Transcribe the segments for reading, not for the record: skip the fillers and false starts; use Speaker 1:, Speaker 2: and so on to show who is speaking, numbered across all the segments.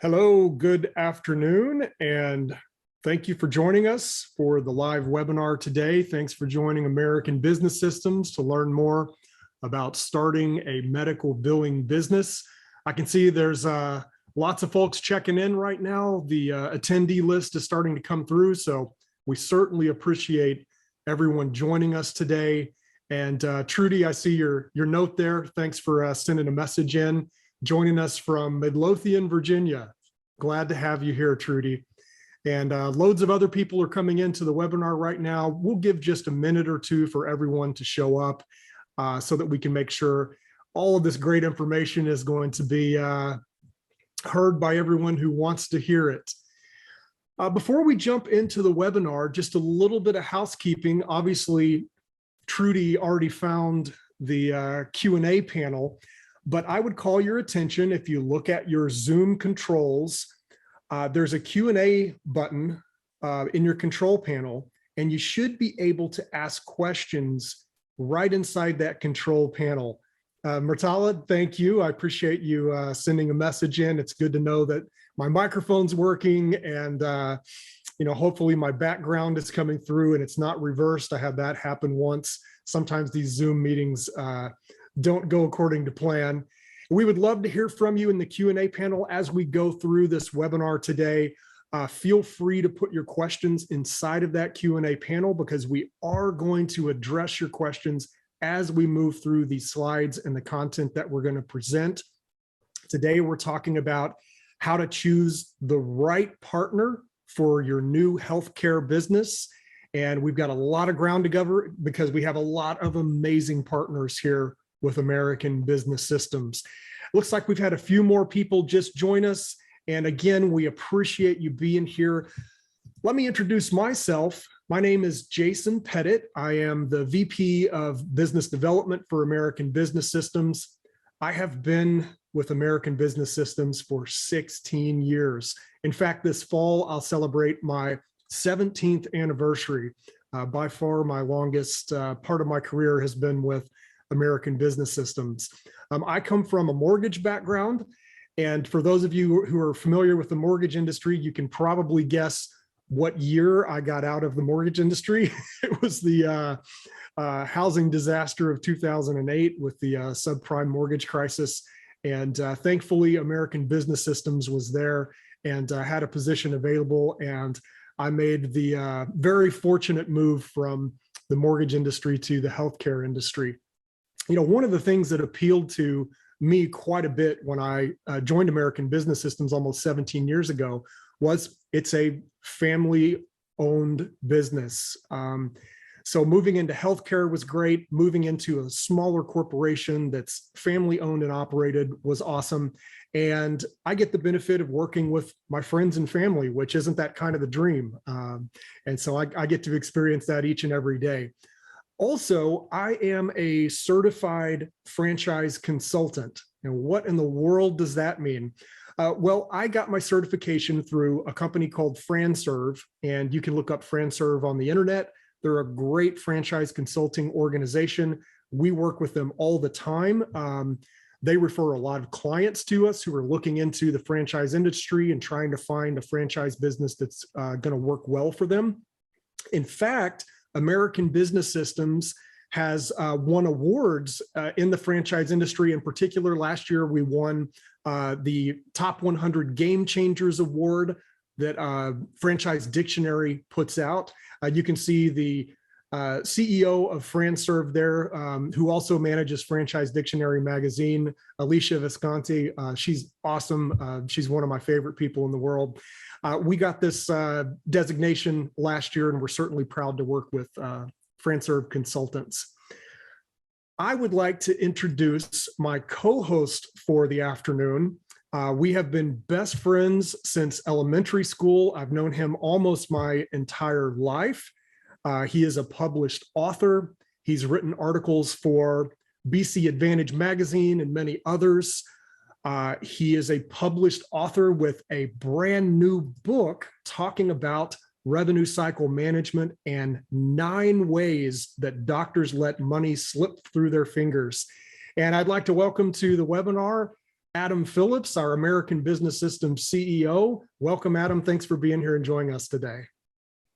Speaker 1: Hello, good afternoon, and thank you for joining us for the live webinar today. Thanks for joining American Business Systems to learn more about starting a medical billing business. I can see there's lots of folks checking in right now. The attendee list is starting to come through, so we certainly appreciate everyone joining us today. And Trudy, I see your note there. Thanks for sending a message in. Joining us from Midlothian, Virginia. Glad to have you here, Trudy. And loads of other people are coming into the webinar right now. We'll give just a minute or two for everyone to show up so that we can make sure all of this great information is going to be heard by everyone who wants to hear it. Before we jump into the webinar, just a little bit of housekeeping. Obviously, Trudy already found the Q&A panel. But I would call your attention, if you look at your Zoom controls, there's a Q&A button in your control panel, and you should be able to ask questions right inside that control panel. Murtala, thank you. I appreciate you sending a message in. It's good to know that my microphone's working and hopefully my background is coming through and it's not reversed. I had that happen once. Sometimes these Zoom meetings don't go according to plan. We would love to hear from you in the Q&A panel as we go through this webinar today. Feel free to put your questions inside of that Q&A panel because we are going to address your questions as we move through these slides and the content that we're going to present. Today, we're talking about how to choose the right partner for your new healthcare business. And we've got a lot of ground to cover because we have a lot of amazing partners here with American Business Systems. Looks like we've had a few more people just join us. And again, we appreciate you being here. Let me introduce myself. My name is Jason Pettit. I am the VP of Business Development for American Business Systems. I have been with American Business Systems for 16 years. In fact, this fall, I'll celebrate my 17th anniversary. By far, my longest part of my career has been with American Business Systems. I come from a mortgage background, and for those of you who are familiar with the mortgage industry, you can probably guess what year I got out of the mortgage industry. It was the housing disaster of 2008 with the subprime mortgage crisis, and thankfully American Business Systems was there and had a position available, and I made the very fortunate move from the mortgage industry to the healthcare industry. One of the things that appealed to me quite a bit when I joined American Business Systems almost 17 years ago was it's a family-owned business. So moving into healthcare was great. Moving into a smaller corporation that's family-owned and operated was awesome. And I get the benefit of working with my friends and family, which isn't that kind of the dream. And so I get to experience that each and every day. Also, I am a certified franchise consultant. And what in the world does that mean? Well, I got my certification through a company called FranServe, and you can look up FranServe on the internet. They're a great franchise consulting organization. We work with them all the time. They refer a lot of clients to us who are looking into the franchise industry and trying to find a franchise business that's going to work well for them. In fact, American Business Systems has won awards in the franchise industry. In particular, last year we won the Top 100 Game Changers Award that Franchise Dictionary puts out. You can see the CEO of FranServe there, who also manages Franchise Dictionary magazine, Alicia Visconti. She's awesome. She's one of my favorite people in the world. We got this designation last year, and we're certainly proud to work with FranServe consultants. I would like to introduce my co-host for the afternoon. We have been best friends since elementary school. I've known him almost my entire life. He is a published author. He's written articles for BC Advantage Magazine and many others. He is a published author with a brand new book talking about revenue cycle management and 9 ways that doctors let money slip through their fingers. And I'd like to welcome to the webinar Adam Phillips, our American Business Systems CEO. Welcome, Adam. Thanks for being here and joining us today.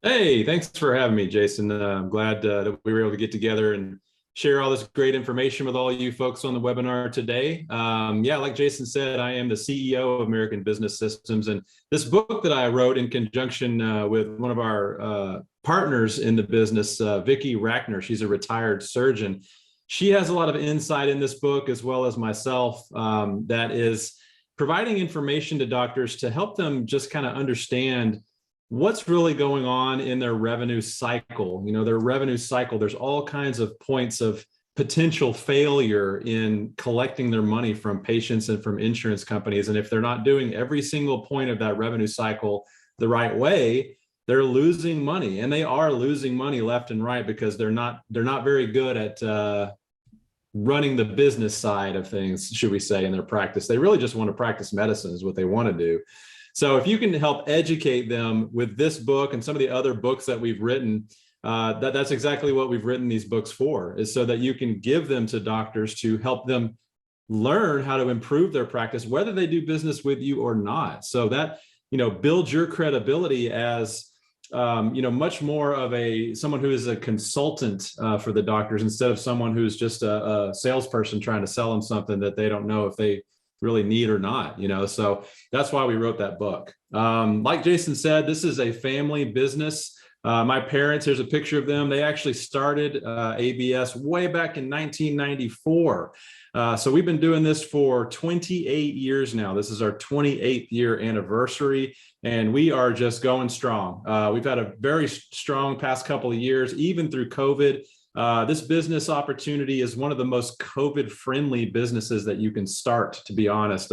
Speaker 2: Hey, thanks for having me, Jason. I'm glad that we were able to get together and share all this great information with all you folks on the webinar today. Yeah, like Jason said, I am the CEO of American Business Systems, and this book that I wrote in conjunction with one of our partners in the business, Vicki Rackner. She's a retired surgeon. She has a lot of insight in this book, as well as myself, that is providing information to doctors to help them just kind of understand what's really going on in their revenue cycle. You know, their revenue cycle, there's all kinds of points of potential failure in collecting their money from patients and from insurance companies. And if they're not doing every single point of that revenue cycle the right way, they're losing money. And they are losing money left and right because they're not very good at running the business side of things, should we say, in their practice. They really just want to practice medicine is what they want to do. So if you can help educate them with this book and some of the other books that we've written, that's exactly what we've written these books for, is so that you can give them to doctors to help them learn how to improve their practice, whether they do business with you or not. So that, you know, builds your credibility as, you know, much more of someone who is a consultant for the doctors, instead of someone who's just a salesperson trying to sell them something that they don't know if they really need or not, you know. So that's why we wrote that book. Like Jason said, this is a family business. My parents, here's a picture of them. They actually started ABS way back in 1994. So we've been doing this for 28 years now. This is our 28th year anniversary, and we are just going strong. We've had a very strong past couple of years, even through COVID. This business opportunity is one of the most COVID-friendly businesses that you can start, to be honest.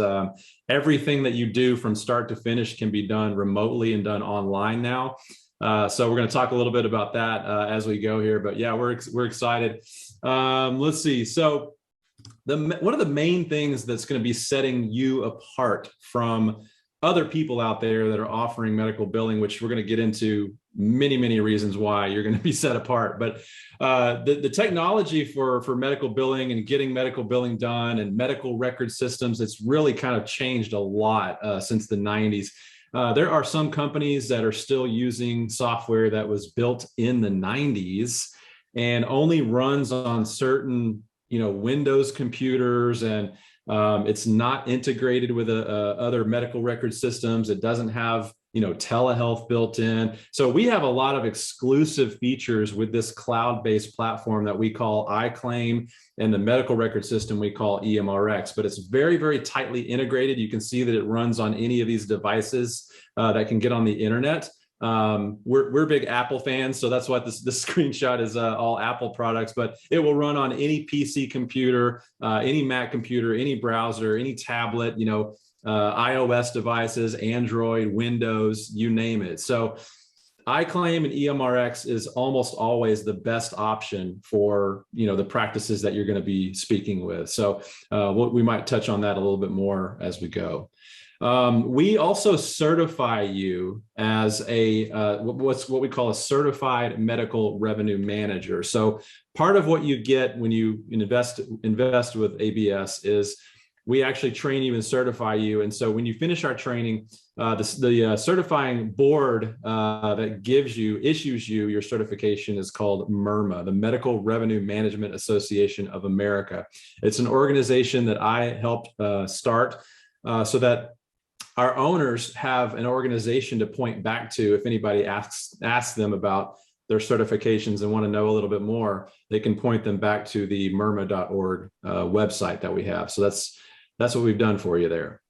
Speaker 2: Everything that you do from start to finish can be done remotely and done online now. So we're going to talk a little bit about that as we go here. But yeah, we're excited. Let's see. So one of the main things that's going to be setting you apart from other people out there that are offering medical billing, which we're going to get into many reasons why you're going to be set apart. But the technology for medical billing and getting medical billing done and medical record systems, it's really kind of changed a lot since the 90s. There are some companies that are still using software that was built in the 90s and only runs on certain, you know, Windows computers, and it's not integrated with other medical record systems. It doesn't have, you know, telehealth built in. So we have a lot of exclusive features with this cloud-based platform that we call iClaim, and the medical record system we call EMRX, but it's very tightly integrated. You can see that it runs on any of these devices that can get on the internet. We're big Apple fans, so that's why this screenshot is all Apple products, but it will run on any PC computer, any Mac computer, any browser, any tablet, you know, iOS devices, Android, Windows, you name it. So iClaim and EMRX is almost always the best option for, you know, the practices that you're going to be speaking with. So we might touch on that a little bit more as we go. We also certify you as what we call a certified medical revenue manager. So part of what you get when you invest with ABS is we actually train you and certify you. And so when you finish our training, the certifying board that issues you your certification is called MERMA, the Medical Revenue Management Association of America. It's an organization that I helped start so that our owners have an organization to point back to if anybody asks them about their certifications and want to know a little bit more. They can point them back to the merma.org website that we have. So that's what we've done for you there.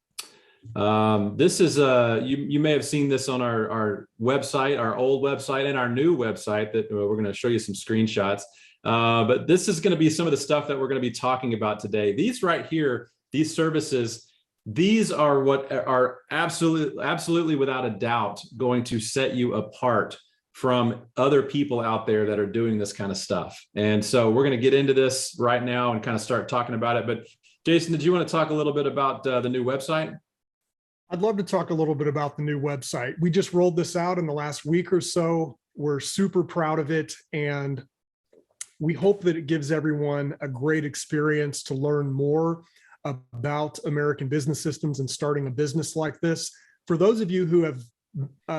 Speaker 2: This is you may have seen this on our website, our old website, and our new website that we're going to show you some screenshots. But this is going to be some of the stuff that we're going to be talking about today. These right here, these services, these are what are absolutely without a doubt going to set you apart from other people out there that are doing this kind of stuff. And so we're going to get into this right now and kind of start talking about it. But Jason, did you want to talk a little bit about the new website?
Speaker 1: I'd love to talk a little bit about the new website. We just rolled this out in the last week or so. We're super proud of it, and we hope that it gives everyone a great experience to learn more about American Business Systems and starting a business like this. For those of you who have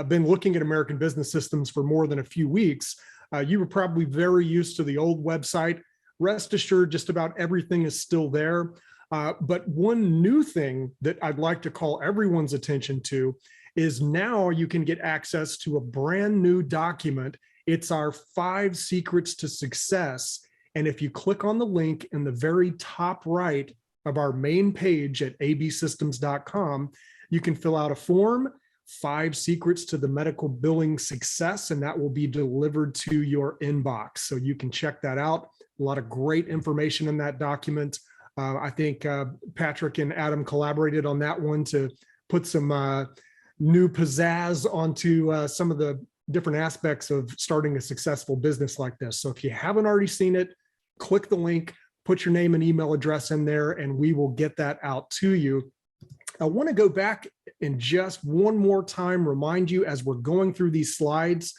Speaker 1: been looking at American Business Systems for more than a few weeks, you were probably very used to the old website. Rest assured, just about everything is still there. But one new thing that I'd like to call everyone's attention to is now you can get access to a brand new document. It's our 5 Secrets to Success. And if you click on the link in the very top right of our main page at absystems.com, you can fill out a form, 5 Secrets to the Medical Billing Success, and that will be delivered to your inbox. So you can check that out. A lot of great information in that document. I think Patrick and Adam collaborated on that one to put some new pizzazz onto some of the different aspects of starting a successful business like this. So if you haven't already seen it, click the link, put your name and email address in there, and we will get that out to you. I want to go back and just one more time remind you as we're going through these slides,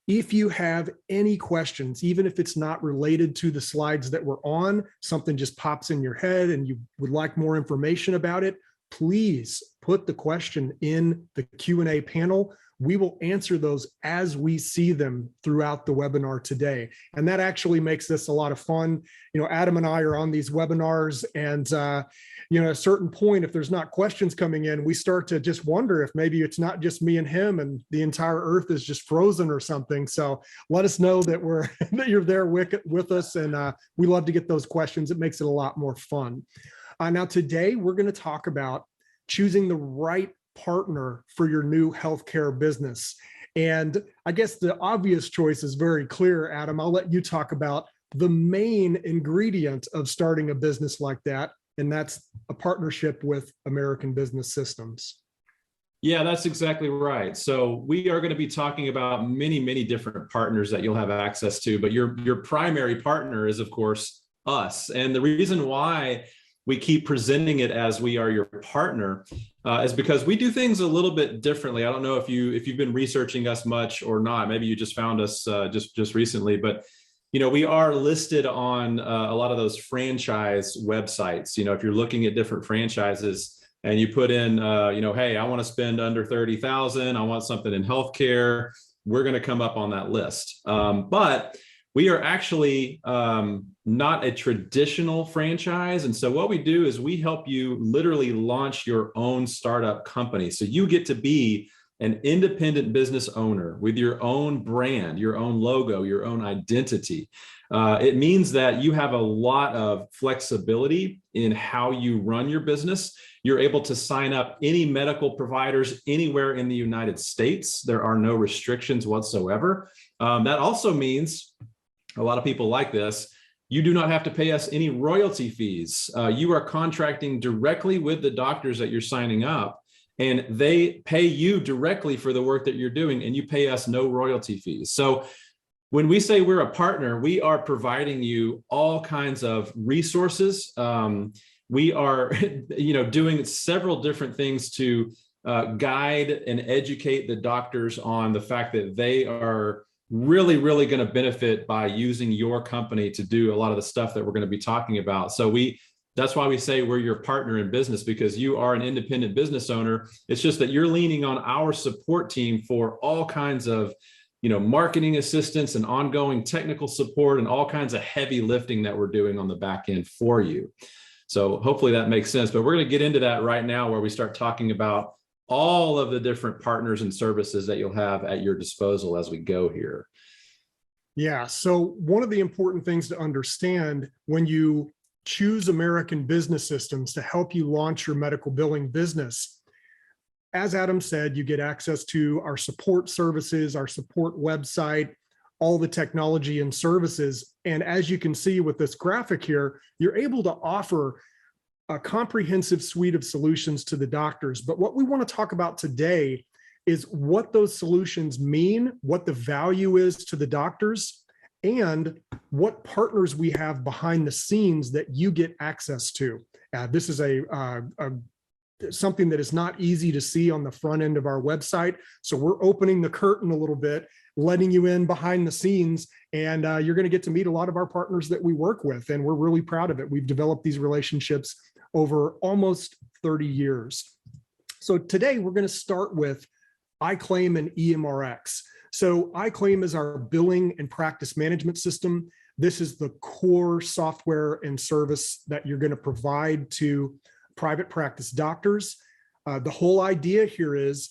Speaker 1: if you have any questions, even if it's not related to the slides that we're on, something just pops in your head and you would like more information about it, please put the question in the Q&A panel. We will answer those as we see them throughout the webinar today. And that actually makes this a lot of fun. You know, Adam and I are on these webinars and, you know, at a certain point, if there's not questions coming in, we start to just wonder if maybe it's not just me and him and the entire earth is just frozen or something. So let us know that that you're there with us. And we love to get those questions. It makes it a lot more fun. Now, today, we're going to talk about choosing the right partner for your new healthcare business. And I guess the obvious choice is very clear, Adam. I'll let you talk about the main ingredient of starting a business like that, and that's a partnership with American Business Systems.
Speaker 2: Yeah, that's exactly right. So we are going to be talking about many, many different partners that you'll have access to, but your primary partner is, of course, us. And the reason why we keep presenting it as we are your partner is because we do things a little bit differently. I don't know if you've been researching us much or not. Maybe you just found us just recently, but you know, we are listed on a lot of those franchise websites. You know, if you're looking at different franchises and you put in, you know, hey, I want to spend under 30,000. I want something in healthcare. We're going to come up on that list. But we are actually not a traditional franchise. And so what we do is we help you literally launch your own startup company. So you get to be an independent business owner with your own brand, your own logo, your own identity. It means that you have a lot of flexibility in how you run your business. You're able to sign up any medical providers anywhere in the United States. There are no restrictions whatsoever. That also means a lot of people like this. You do not have to pay us any royalty fees. You are contracting directly with the doctors that you're signing up, and they pay you directly for the work that you're doing, and you pay us no royalty fees. So when we say we're a partner, we are providing you all kinds of resources. We are, you know, doing several different things to guide and educate the doctors on the fact that they are really, really going to benefit by using your company to do a lot of the stuff that we're going to be talking about. So that's why we say we're your partner in business, because you are an independent business owner. It's just that you're leaning on our support team for all kinds of, you know, marketing assistance and ongoing technical support and all kinds of heavy lifting that we're doing on the back end for you. So hopefully that makes sense, but we're going to get into that right now where we start talking about all of the different partners and services that you'll have at your disposal as we go here.
Speaker 1: Yeah, so one of the important things to understand when you choose American Business Systems to help you launch your medical billing business, as Adam said, you get access to our support services, our support website, all the technology and services. And as you can see with this graphic here, you're able to offer a comprehensive suite of solutions to the doctors. But what we want to talk about today is what those solutions mean, what the value is to the doctors, and what partners we have behind the scenes that you get access to. This is something that is not easy to see on the front end of our website. So we're opening the curtain a little bit, letting you in behind the scenes, and you're going to get to meet a lot of our partners that we work with, and we're really proud of it. We've developed these relationships over almost 30 years. So today we're going to start with iClaim and EMRX. So iClaim is our billing and practice management system. This is the core software and service that you're going to provide to private practice doctors. The whole idea here is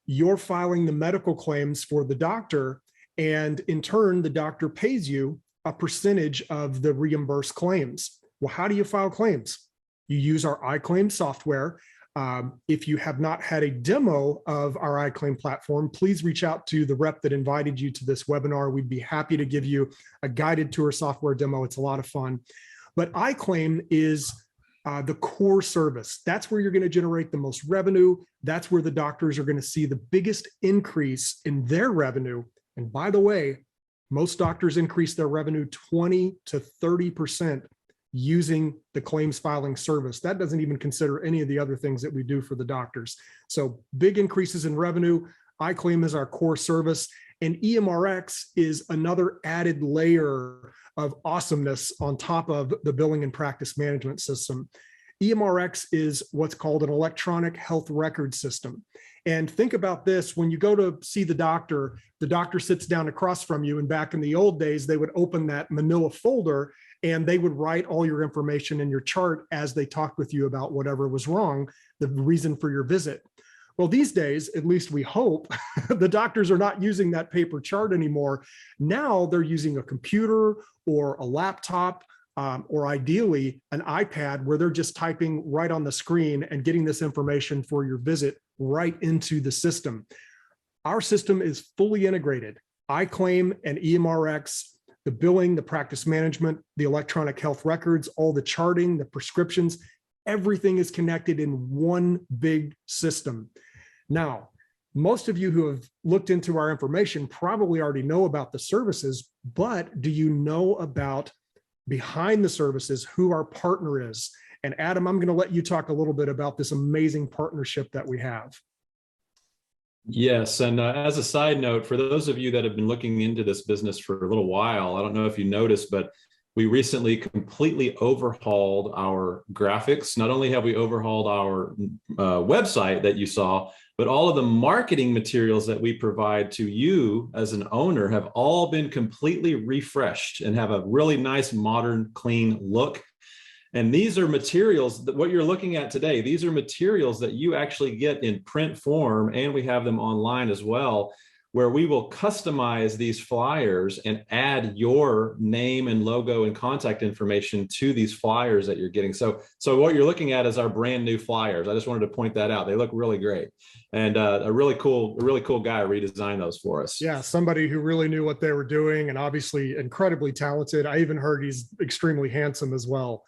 Speaker 1: you're filing the medical claims for the doctor, and in turn, the doctor pays you a percentage of the reimbursed claims. Well, how do you file claims? You use our iClaim software. If you have not had a demo of our iClaim platform, please reach out to the rep that invited you to this webinar. We'd be happy to give you a guided tour software demo. It's a lot of fun. But iClaim is the core service. That's where you're going to generate the most revenue. That's where the doctors are going to see the biggest increase in their revenue. And by the way, most doctors increase their revenue 20 to 30% using the claims filing service. That doesn't even consider any of the other things that we do for the doctors. So big increases in revenue. iClaim is our core service, and EMRX is another added layer of awesomeness on top of the billing and practice management system. EMRX is what's called an electronic health record system. And think about this: when you go to see the doctor sits down across from you, and back in the old days, they would open that manila folder and they would write all your information in your chart as they talked with you about whatever was wrong, the reason for your visit. Well, these days, at least we hope, the doctors are not using that paper chart anymore. Now they're using a computer or a laptop, or ideally an iPad, where they're just typing right on the screen and getting this information for your visit right into the system. Our system is fully integrated. iClaim and EMRX, the billing, the practice management, the electronic health records, all the charting, the prescriptions, everything is connected in one big system. Now, most of you who have looked into our information probably already know about the services, but do you know about behind the services, who our partner is? And Adam, I'm going to let you talk a little bit about this amazing partnership that we have.
Speaker 2: Yes, and as a side note, for those of you that have been looking into this business for a little while, I don't know if you noticed, but we recently completely overhauled our graphics. Not only have we overhauled our website that you saw, but all of the marketing materials that we provide to you as an owner have all been completely refreshed and have a really nice, modern, clean look. And these are materials that what you're looking at today, these are materials that you actually get in print form, and we have them online as well, where we will customize these flyers and add your name and logo and contact information to these flyers that you're getting. So what you're looking at is our brand new flyers. I just wanted to point that out. They look really great. And a really cool guy redesigned those for us.
Speaker 1: Yeah, somebody who really knew what they were doing, and obviously incredibly talented. I even heard he's extremely handsome as well.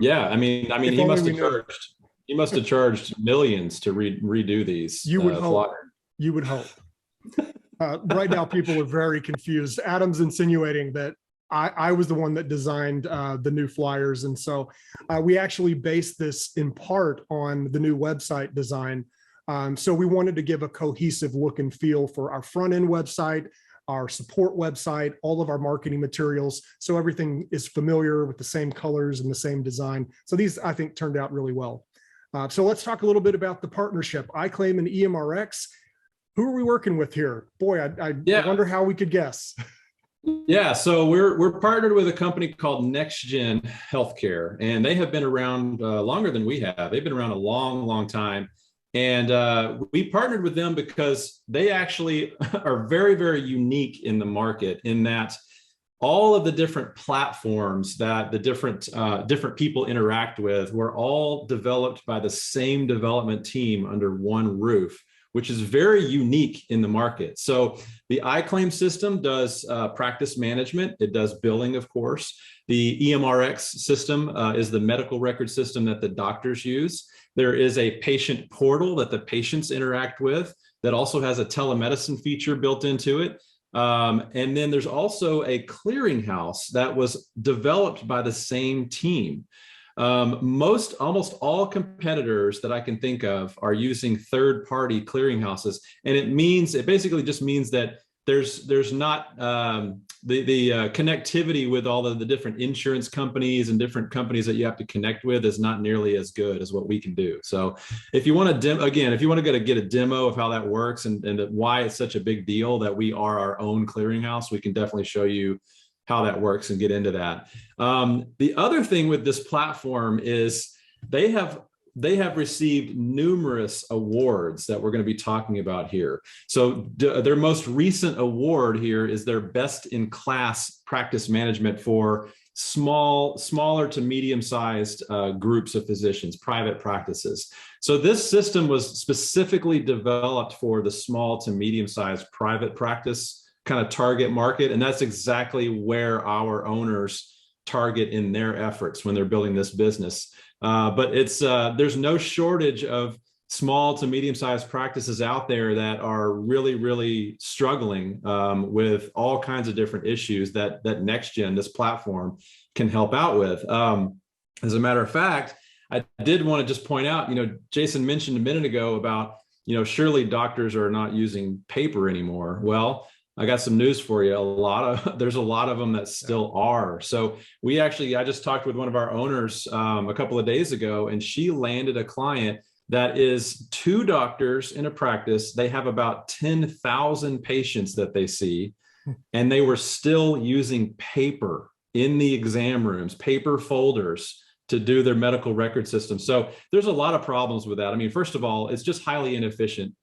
Speaker 2: Yeah, I mean, he must have charged millions to redo these.
Speaker 1: You would hope. You would hope. Right now, people are very confused. Adam's insinuating that I was the one that designed the new flyers, and so we actually based this in part on the new website design. So we wanted to give a cohesive look and feel for our front end website, our support website, all of our marketing materials, so everything is familiar with the same colors and the same design. So these, I think, turned out really well. So let's talk a little bit about the partnership, iClaim and EMRX. Who are we working with here? Boy, I wonder how we could guess.
Speaker 2: Yeah, so we're partnered with a company called NextGen Healthcare, and they have been around longer than we have. They've been around a long, long time. And we partnered with them because they actually are very, very unique in the market, in that all of the different platforms that the different people interact with were all developed by the same development team under one roof, which is very unique in the market. So the iClaim system does practice management. It does billing, of course. The EMRX system is the medical record system that the doctors use. There is a patient portal that the patients interact with that also has a telemedicine feature built into it. And then there's also a clearinghouse that was developed by the same team. Almost all competitors that I can think of are using third-party clearinghouses, and it basically just means that there's not the connectivity with all of the different insurance companies and different companies that you have to connect with is not nearly as good as what we can do. So if you want to if you want to get a demo of how that works and why it's such a big deal that we are our own clearinghouse, we can definitely show you how that works and get into that. The other thing with this platform is they have received numerous awards that we're going to be talking about here. So their most recent award here is their best in class practice management for smaller to medium-sized groups of physicians, private practices. So this system was specifically developed for the small to medium-sized private practice kind of target market. And that's exactly where our owners target in their efforts when they're building this business. But there's no shortage of small to medium-sized practices out there that are really, really struggling with all kinds of different issues that NextGen, this platform, can help out with. As a matter of fact, I did want to just point out, Jason mentioned a minute ago about, surely doctors are not using paper anymore. Well, I got some news for you. There's a lot of them that still are. So I just talked with one of our owners a couple of days ago, and she landed a client that is 2 doctors in a practice. They have about 10,000 patients that they see, and they were still using paper in the exam rooms, paper folders to do their medical record system. So there's a lot of problems with that. I mean, first of all, it's just highly inefficient,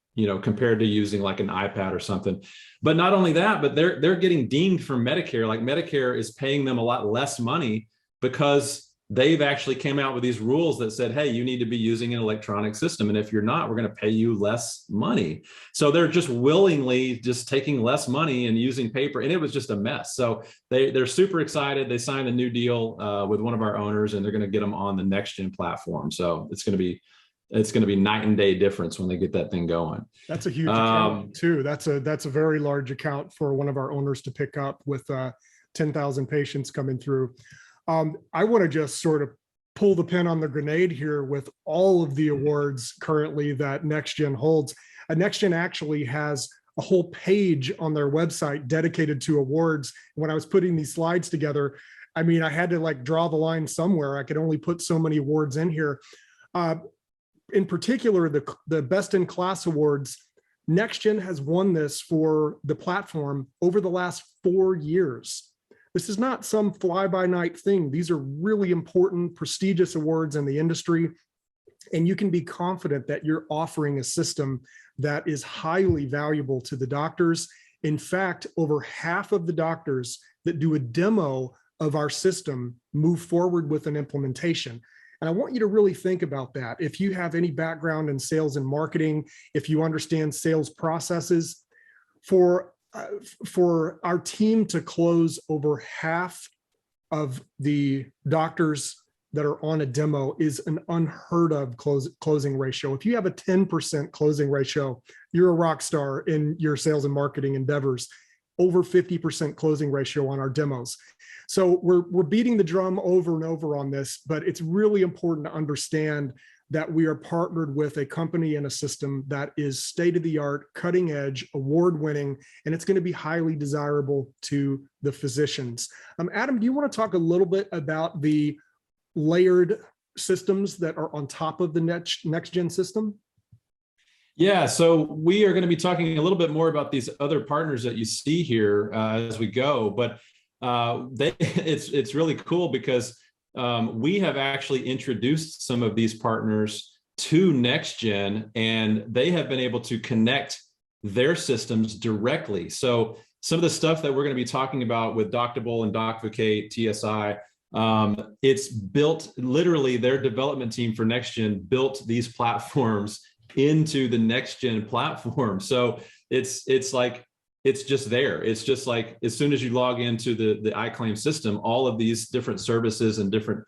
Speaker 2: compared to using like an iPad or something. But not only that, but they're getting dinged from Medicare. Like Medicare is paying them a lot less money because they've actually came out with these rules that said, hey, you need to be using an electronic system. And if you're not, we're going to pay you less money. So they're just willingly just taking less money and using paper. And it was just a mess. So they're super excited. They signed a new deal with one of our owners, and they're going to get them on the NextGen platform. So it's going to be night and day difference when they get that thing going.
Speaker 1: That's a huge account too. That's a very large account for one of our owners to pick up with 10,000 patients coming through. I want to just sort of pull the pin on the grenade here with all of the awards currently that NextGen holds. NextGen actually has a whole page on their website dedicated to awards. When I was putting these slides together, I mean, I had to draw the line somewhere. I could only put so many awards in here. In particular, the Best in Class awards, NextGen has won this for the platform over the last 4 years. This is not some fly-by-night thing. These are really important, prestigious awards in the industry, and you can be confident that you're offering a system that is highly valuable to the doctors. In fact, over half of the doctors that do a demo of our system move forward with an implementation. And I want you to really think about that. If you have any background in sales and marketing, if you understand sales processes, for our team to close over half of the doctors that are on a demo is an unheard of closing ratio. If you have a 10% closing ratio, you're a rock star in your sales and marketing endeavors. Over 50% closing ratio on our demos. So we're beating the drum over and over on this, but it's really important to understand that we are partnered with a company and a system that is state-of-the-art, cutting-edge, award-winning, and it's going to be highly desirable to the physicians. Adam, do you want to talk a little bit about the layered systems that are on top of the NextGen system?
Speaker 2: Yeah, so we are going to be talking a little bit more about these other partners that you see here as we go, but it's really cool because we have actually introduced some of these partners to NextGen, and they have been able to connect their systems directly. So some of the stuff that we're going to be talking about with Doctable and DocVacate, TSI, it's built, literally their development team for NextGen built these platforms into the NextGen platform. So it's just there. It's just like, as soon as you log into the iClaim system, all of these different services and different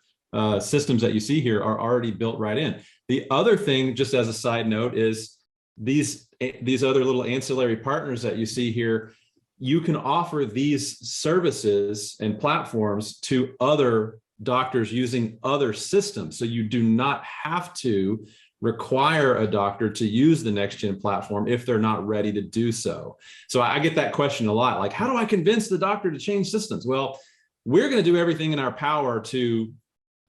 Speaker 2: systems that you see here are already built right in. The other thing, just as a side note, is these other little ancillary partners that you see here, you can offer these services and platforms to other doctors using other systems. So you do not have to require a doctor to use the next-gen platform if they're not ready to do so. So I get that question a lot, like, how do I convince the doctor to change systems? Well, we're going to do everything in our power to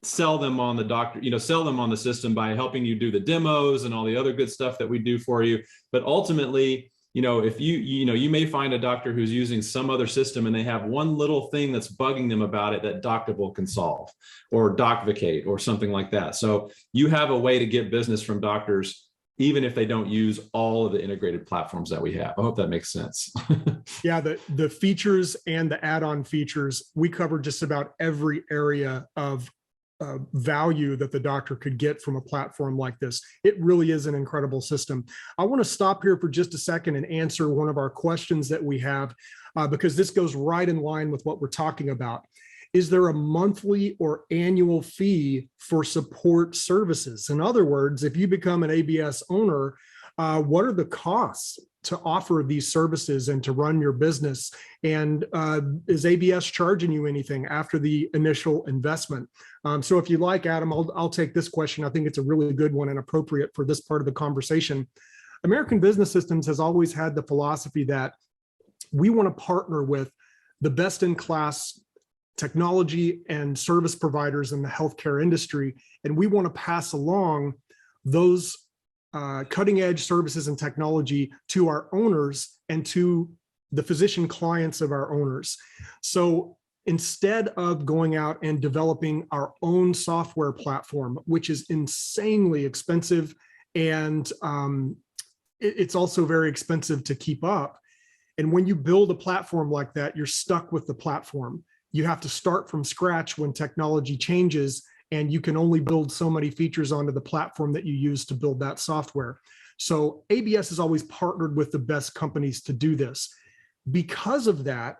Speaker 2: sell them on the sell them on the system by helping you do the demos and all the other good stuff that we do for you. But ultimately, if you may find a doctor who's using some other system and they have one little thing that's bugging them about it that Doctable can solve, or Docvacate or something like that. So you have a way to get business from doctors, even if they don't use all of the integrated platforms that we have. I hope that makes sense.
Speaker 1: Yeah, the features and the add-on features, we cover just about every area of value that the doctor could get from a platform like this. It really is an incredible system. I want to stop here for just a second and answer one of our questions that we have, because this goes right in line with what we're talking about. Is there a monthly or annual fee for support services? In other words, if you become an ABS owner, what are the costs to offer these services and to run your business? And is ABS charging you anything after the initial investment? So if you like, Adam, I'll take this question. I think it's a really good one and appropriate for this part of the conversation. American Business Systems has always had the philosophy that we want to partner with the best in class technology and service providers in the healthcare industry. And we want to pass along those cutting edge services and technology to our owners and to the physician clients of our owners. So instead of going out and developing our own software platform, which is insanely expensive, and it's also very expensive to keep up. And when you build a platform like that, you're stuck with the platform. You have to start from scratch when technology changes, and you can only build so many features onto the platform that you use to build that software. So ABS has always partnered with the best companies to do this. Because of that,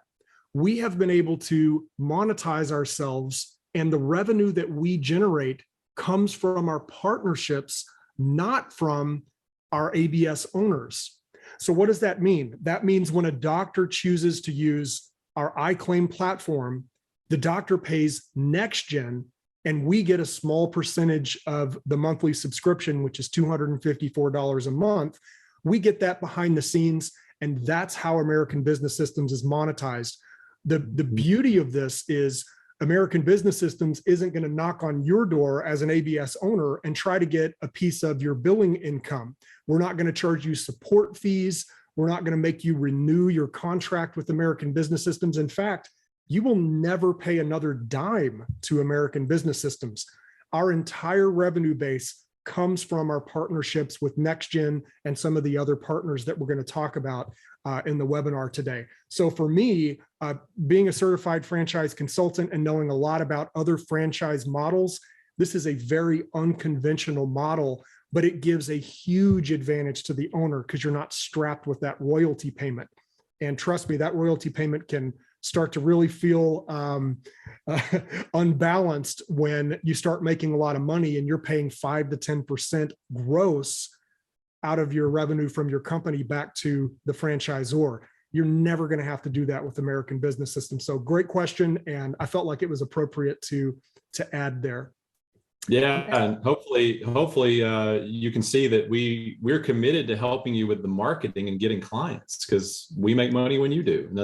Speaker 1: we have been able to monetize ourselves, and the revenue that we generate comes from our partnerships, not from our ABS owners. So what does that mean? That means when a doctor chooses to use our iClaim platform, the doctor pays NextGen, and we get a small percentage of the monthly subscription, which is $254 a month. We get that behind the scenes, and that's how American Business Systems is monetized. The beauty of this is American Business Systems isn't going to knock on your door as an ABS owner and try to get a piece of your billing income. We're not going to charge you support fees. We're not going to make you renew your contract with American Business Systems. In fact, you will never pay another dime to American Business Systems. Our entire revenue base comes from our partnerships with NextGen and some of the other partners that we're going to talk about in the webinar today. So for me, being a certified franchise consultant and knowing a lot about other franchise models, this is a very unconventional model, but it gives a huge advantage to the owner because you're not strapped with that royalty payment. And trust me, that royalty payment can start to really feel unbalanced when you start making a lot of money and you're paying 5 to 10% gross out of your revenue from your company back to the franchisor. You're never going to have to do that with American Business Systems. So great question. And I felt like it was appropriate to add there.
Speaker 2: Yeah, and hopefully you can see that we're committed to helping you with the marketing and getting clients, because we make money when you do. And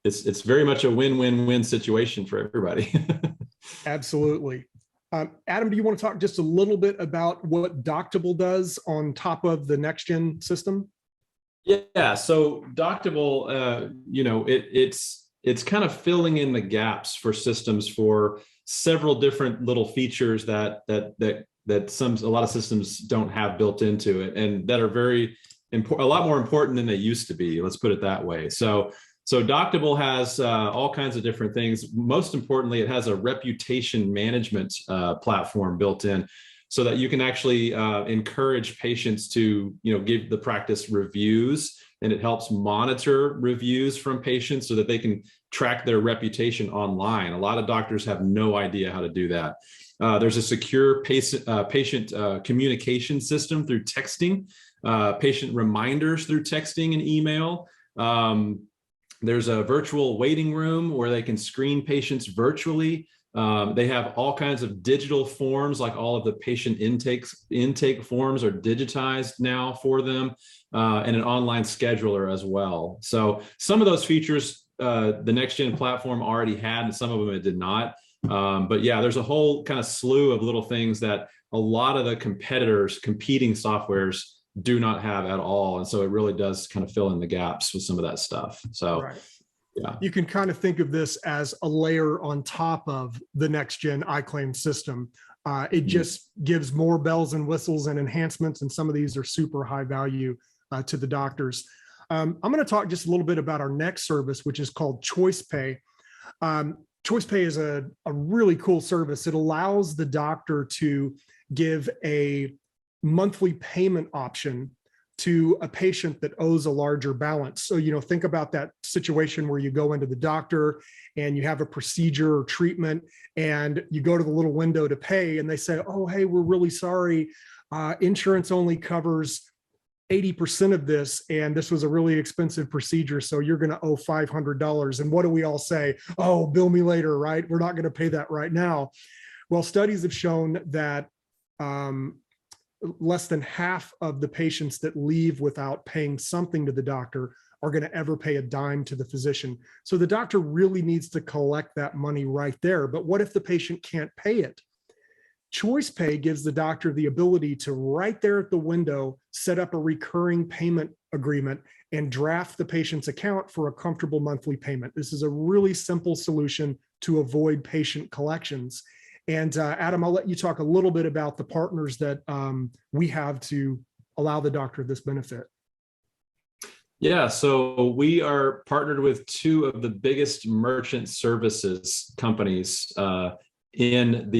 Speaker 2: it's very much a win-win-win situation for everybody.
Speaker 1: Absolutely. Adam, do you want to talk just a little bit about what Doctable does on top of the NextGen system?
Speaker 2: Yeah, so Doctable, it's kind of filling in the gaps for systems for several different little features that a lot of systems don't have built into it, and that are very important, a lot more important than they used to be. Let's put it that way. So Doctable has all kinds of different things. Most importantly, it has a reputation management platform built in, so that you can actually encourage patients to give the practice reviews, and it helps monitor reviews from patients so that they can track their reputation online. A lot of doctors have no idea how to do that. There's a secure patient communication system through texting, patient reminders through texting and email. There's a virtual waiting room where they can screen patients virtually They have all kinds of digital forms, like all of the patient intake forms are digitized now for them, and an online scheduler as well. So some of those features the next gen platform already had, and some of them it did not. But yeah, there's a whole kind of slew of little things that a lot of the competing softwares do not have at all. And so it really does kind of fill in the gaps with some of that stuff. So
Speaker 1: Right.
Speaker 2: yeah.
Speaker 1: You can kind of think of this as a layer on top of the next gen iClaim system. It just gives more bells and whistles and enhancements, and some of these are super high value to the doctors. I'm going to talk just a little bit about our next service, which is called Choice Pay. Choice Pay is a really cool service. It allows the doctor to give a monthly payment option to a patient that owes a larger balance. So, think about that situation where you go into the doctor and you have a procedure or treatment and you go to the little window to pay and they say, oh, hey, we're really sorry. Insurance only covers 80% of this, and this was a really expensive procedure, so you're going to owe $500. And what do we all say? Oh, bill me later, right? We're not going to pay that right now. Well, studies have shown that less than half of the patients that leave without paying something to the doctor are going to ever pay a dime to the physician. So the doctor really needs to collect that money right there. But what if the patient can't pay it? Choice Pay gives the doctor the ability to, right there at the window, set up a recurring payment agreement and draft the patient's account for a comfortable monthly payment. This is a really simple solution to avoid patient collections. And Adam, I'll let you talk a little bit about the partners that we have to allow the doctor this benefit.
Speaker 2: Yeah, so we are partnered with two of the biggest merchant services companies in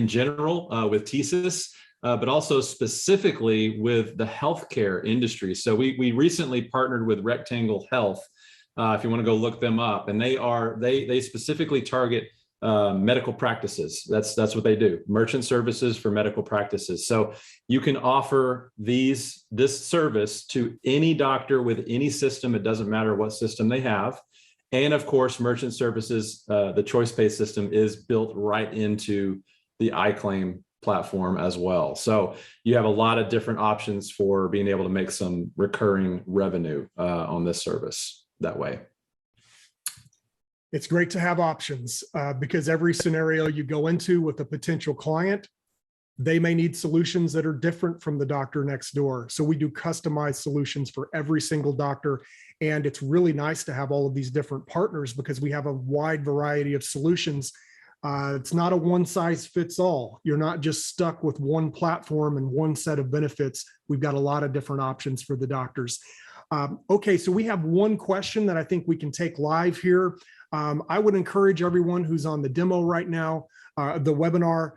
Speaker 2: general with TSIS, but also specifically with the healthcare industry. So we recently partnered with Rectangle Health, if you want to go look them up, and they specifically target medical practices. That's what they do, merchant services for medical practices. So you can offer this service to any doctor with any system. It doesn't matter what system they have. And of course, merchant services, the Choice Pay system is built right into the iClaim platform as well. So you have a lot of different options for being able to make some recurring revenue on this service that way.
Speaker 1: It's great to have options because every scenario you go into with a potential client, they may need solutions that are different from the doctor next door. So we do customized solutions for every single doctor. And it's really nice to have all of these different partners because we have a wide variety of solutions. It's not a one size fits all. You're not just stuck with one platform and one set of benefits. We've got a lot of different options for the doctors. Okay, so we have one question that I think we can take live here. I would encourage everyone who's on the demo right now, the webinar,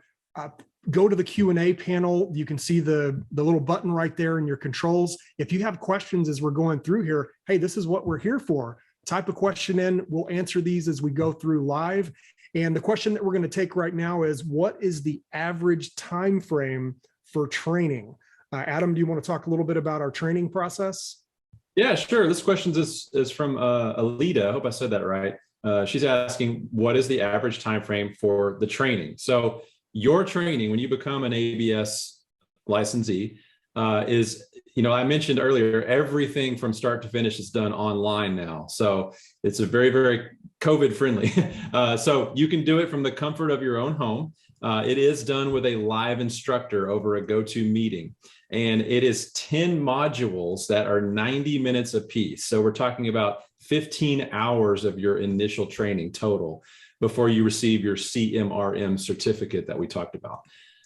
Speaker 1: go to the Q&A panel. You can see the little button right there in your controls. If you have questions as we're going through here, hey, this is what we're here for. Type a question in. We'll answer these as we go through live. And the question that we're going to take right now is, what is the average time frame for training? Adam, do you want to talk a little bit about our training process?
Speaker 2: Yeah, sure. This question is from Alita. I hope I said that right. She's asking, what is the average time frame for the training? So your training, when you become an ABS licensee, is, I mentioned earlier, everything from start to finish is done online now. So it's a very, very COVID friendly. So you can do it from the comfort of your own home. It is done with a live instructor over a GoToMeeting. And it is 10 modules that are 90 minutes apiece. So we're talking about 15 hours of your initial training total before you receive your CMRM certificate that we talked about.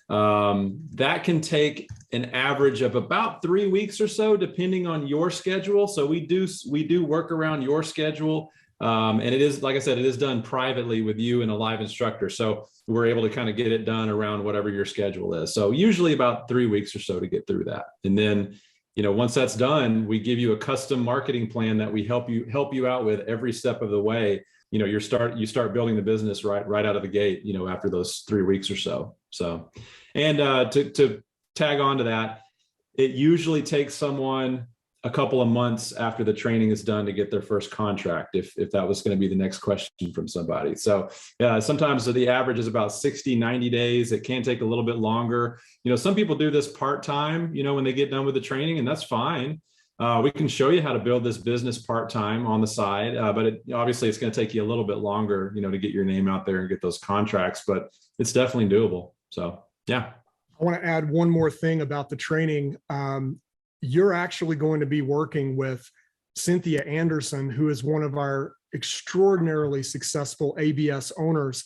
Speaker 2: That can take an average of about 3 weeks or so, depending on your schedule. So we do work around your schedule. And it is, like I said, it is done privately with you and a live instructor. So we're able to kind of get it done around whatever your schedule is. So usually about 3 weeks or so to get through that. And then, once that's done, we give you a custom marketing plan that we help you out with every step of the way. You start building the business right out of the gate, after those 3 weeks or so. So, and to tag on to that, it usually takes someone a couple of months after the training is done to get their first contract, if that was going to be the next question from somebody. So sometimes the average is about 60, 90 days. It can take a little bit longer. Some people do this part-time, when they get done with the training, and that's fine. We can show you how to build this business part-time on the side, but obviously it's going to take you a little bit longer, to get your name out there and get those contracts, but it's definitely doable. So, yeah.
Speaker 1: I want to add one more thing about the training. You're actually going to be working with Cynthia Anderson, who is one of our extraordinarily successful ABS owners.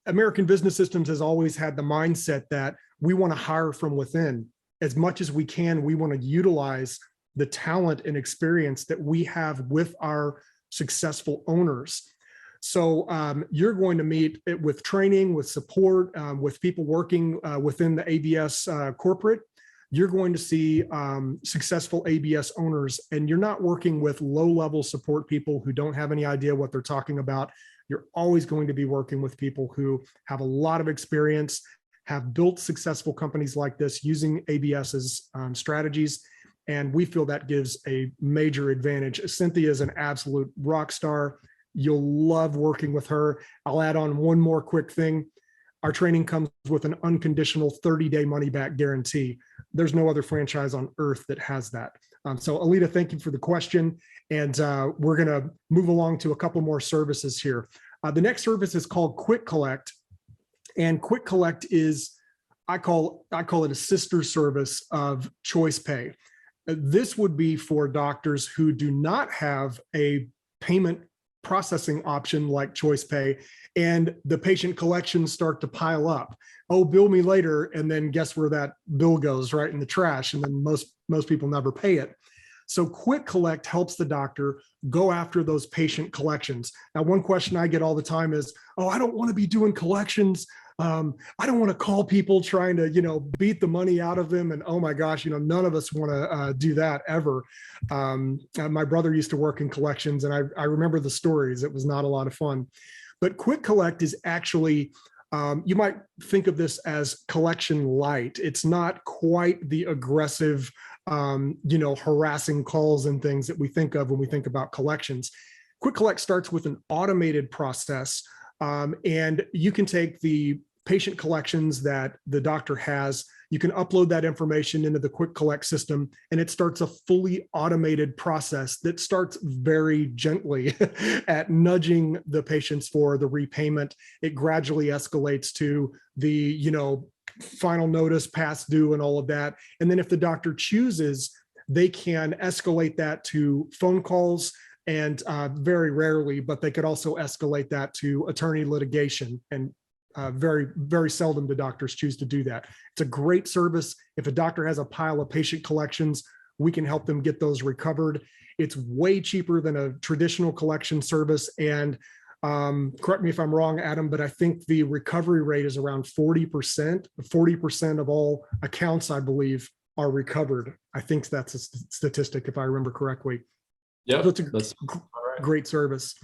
Speaker 1: American Business Systems has always had the mindset that we want to hire from within. As much as we can, we want to utilize the talent and experience that we have with our successful owners. So you're going to meet with training, with support, with people working within the ABS corporate. You're going to see successful ABS owners, and you're not working with low-level support people who don't have any idea what they're talking about. You're always going to be working with people who have a lot of experience, have built successful companies like this using ABS's strategies, and we feel that gives a major advantage. Cynthia is an absolute rock star. You'll love working with her. I'll add on one more quick thing. Our training comes with an unconditional 30-day money-back guarantee. There's no other franchise on earth that has that. So Alita, thank you for the question. And we're gonna move along to a couple more services here. The next service is called Quick Collect. And Quick Collect is, I call it a sister service of Choice Pay. This would be for doctors who do not have a payment processing option like Choice Pay, and the patient collections start to pile up. Oh, bill me later, and then guess where that bill goes? Right in the trash, and then most people never pay it. So Quick Collect helps the doctor go after those patient collections. Now, one question I get all the time is, oh, I don't want to be doing collections. I don't want to call people trying to, beat the money out of them. And oh my gosh, none of us want to do that ever. My brother used to work in collections, and I remember the stories. It was not a lot of fun. But Quick Collect is actually, you might think of this as collection light. It's not quite the aggressive, harassing calls and things that we think of when we think about collections. Quick Collect starts with an automated process, and you can take the patient collections that the doctor has, you can upload that information into the Quick Collect system, and it starts a fully automated process that starts very gently at nudging the patients for the repayment. It gradually escalates to the, final notice, past due, and all of that. And then if the doctor chooses, they can escalate that to phone calls, and very rarely, but they could also escalate that to attorney litigation, and very, very seldom do doctors choose to do that. It's a great service. If a doctor has a pile of patient collections, we can help them get those recovered. It's way cheaper than a traditional collection service. And correct me if I'm wrong, Adam, but I think the recovery rate is around 40%. 40% of all accounts, I believe, are recovered. I think that's a statistic, if I remember correctly.
Speaker 2: Yeah,
Speaker 1: so it's a great service.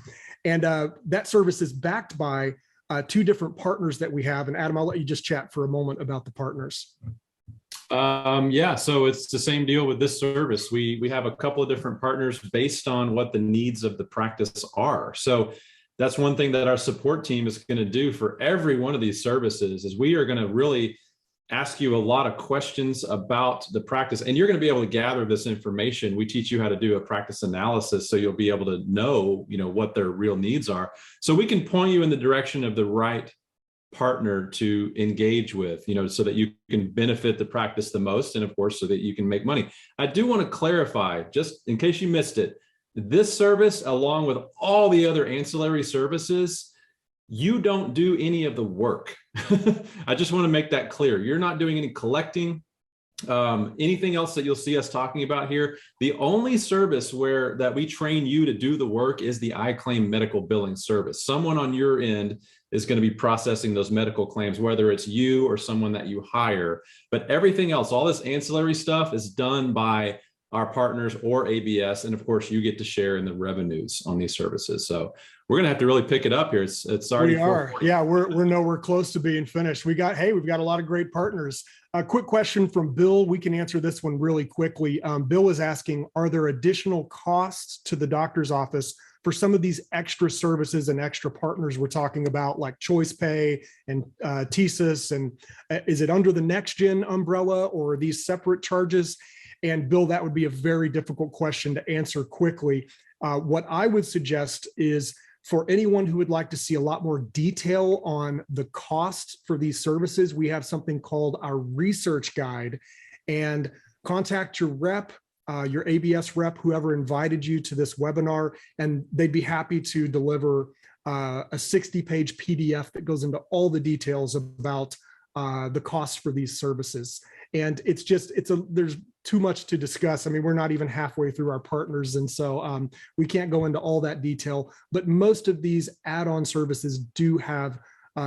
Speaker 1: And that service is backed by two different partners that we have. And Adam, I'll let you just chat for a moment about the partners.
Speaker 2: Yeah, so it's the same deal with this service. We have a couple of different partners based on what the needs of the practice are. So that's one thing that our support team is going to do for every one of these services, is we are going to really ask you a lot of questions about the practice, and you're going to be able to gather this information. We teach you how to do a practice analysis, so you'll be able to know, what their real needs are. So we can point you in the direction of the right partner to engage with, so that you can benefit the practice the most, and of course, so that you can make money. I do want to clarify, just in case you missed it, this service, along with all the other ancillary services, you don't do any of the work. I just want to make that clear. You're not doing any collecting, anything else that you'll see us talking about here. The only service that we train you to do the work is the iClaim medical billing service. Someone on your end is going to be processing those medical claims, whether it's you or someone that you hire. But everything else, all this ancillary stuff, is done by our partners or ABS. And of course, you get to share in the revenues on these services. So we're going to have to really pick it up here. It's already.
Speaker 1: We are. Yeah, we're nowhere close to being finished. We've got a lot of great partners. A quick question from Bill. We can answer this one really quickly. Bill is asking, are there additional costs to the doctor's office for some of these extra services and extra partners we're talking about, like Choice Pay and TSIS? And is it under the NextGen umbrella, or are these separate charges? And Bill, that would be a very difficult question to answer quickly. What I would suggest is, for anyone who would like to see a lot more detail on the costs for these services, we have something called our research guide. And contact your rep, your ABS rep, whoever invited you to this webinar, and they'd be happy to deliver a 60-page PDF that goes into all the details about the costs for these services. And there's too much to discuss. I mean, we're not even halfway through our partners, and so we can't go into all that detail, but most of these add-on services do have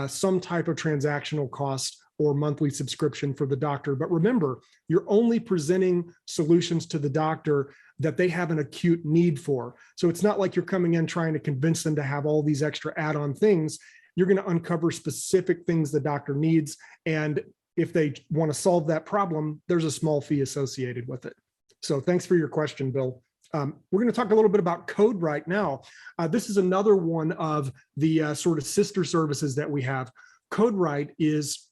Speaker 1: some type of transactional cost or monthly subscription for the doctor. But remember, you're only presenting solutions to the doctor that they have an acute need for. So it's not like you're coming in trying to convince them to have all these extra add-on things. You're going to uncover specific things the doctor needs, and if they want to solve that problem, there's a small fee associated with it. So thanks for your question, Bill. We're going to talk a little bit about CodeWrite now. This is another one of the sort of sister services that we have. CodeWrite is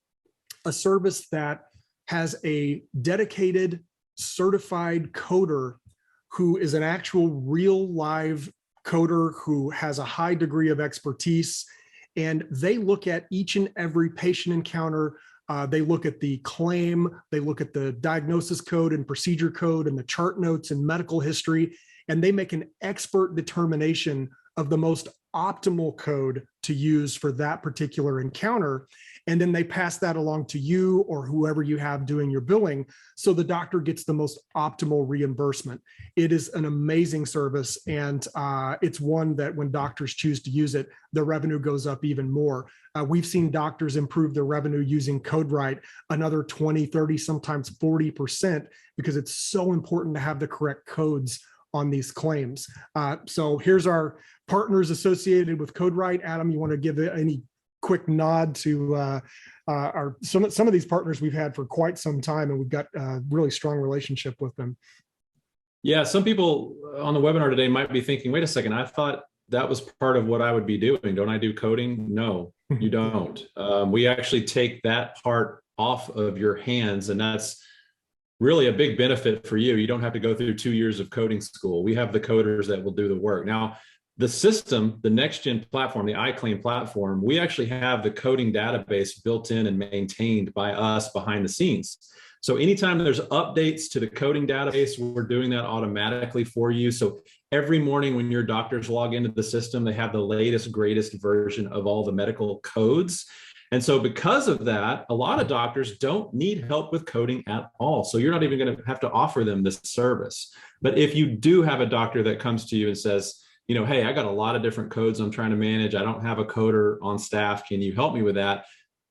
Speaker 1: a service that has a dedicated certified coder who is an actual real live coder who has a high degree of expertise, and they look at each and every patient encounter. They look at the claim, they look at the diagnosis code and procedure code and the chart notes and medical history, and they make an expert determination of the most optimal code to use for that particular encounter. And then they pass that along to you or whoever you have doing your billing, so the doctor gets the most optimal reimbursement. It is an amazing service, and it's one that when doctors choose to use it, the revenue goes up even more. We've seen doctors improve their revenue using CodeWrite another 20, 30, sometimes 40%, because it's so important to have the correct codes on these claims. So here's our partners associated with CodeWrite. Adam, you want to give any quick nod to some of these partners we've had for quite some time, and we've got a really strong relationship with them.
Speaker 2: Yeah, some people on the webinar today might be thinking, wait a second, I thought that was part of what I would be doing. Don't I do coding? No, you don't. We actually take that part off of your hands, and that's really a big benefit for you. You don't have to go through 2 years of coding school. We have the coders that will do the work. Now, the system, the NextGen platform, the iClaim platform, we actually have the coding database built in and maintained by us behind the scenes. So anytime there's updates to the coding database, we're doing that automatically for you. So every morning when your doctors log into the system, they have the latest, greatest version of all the medical codes. And so because of that, a lot of doctors don't need help with coding at all. So you're not even going to have to offer them this service. But if you do have a doctor that comes to you and says, you know, hey, I got a lot of different codes I'm trying to manage. I don't have a coder on staff. Can you help me with that?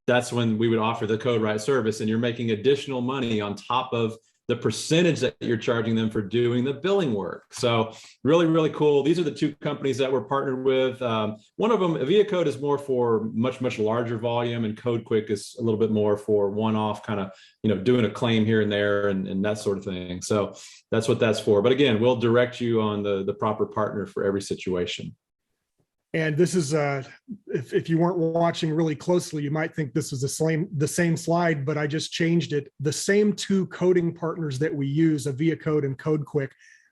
Speaker 2: That's when we would offer the CodeWrite service, and you're making additional money on top of the percentage that you're charging them for doing the billing work. So really, really cool. These are the two companies that we're partnered with. One of them, AviaCode, is more for much, much larger volume, and CodeQuick is a little bit more for one-off kind of, you know, doing a claim here and there and that sort of thing. So that's what that's for. But again, we'll direct you on the proper partner for every situation.
Speaker 1: And this is, if you weren't watching really closely, you might think this was the same slide, but I just changed it. The same two coding partners that we use, AviaCode and CodeQuick,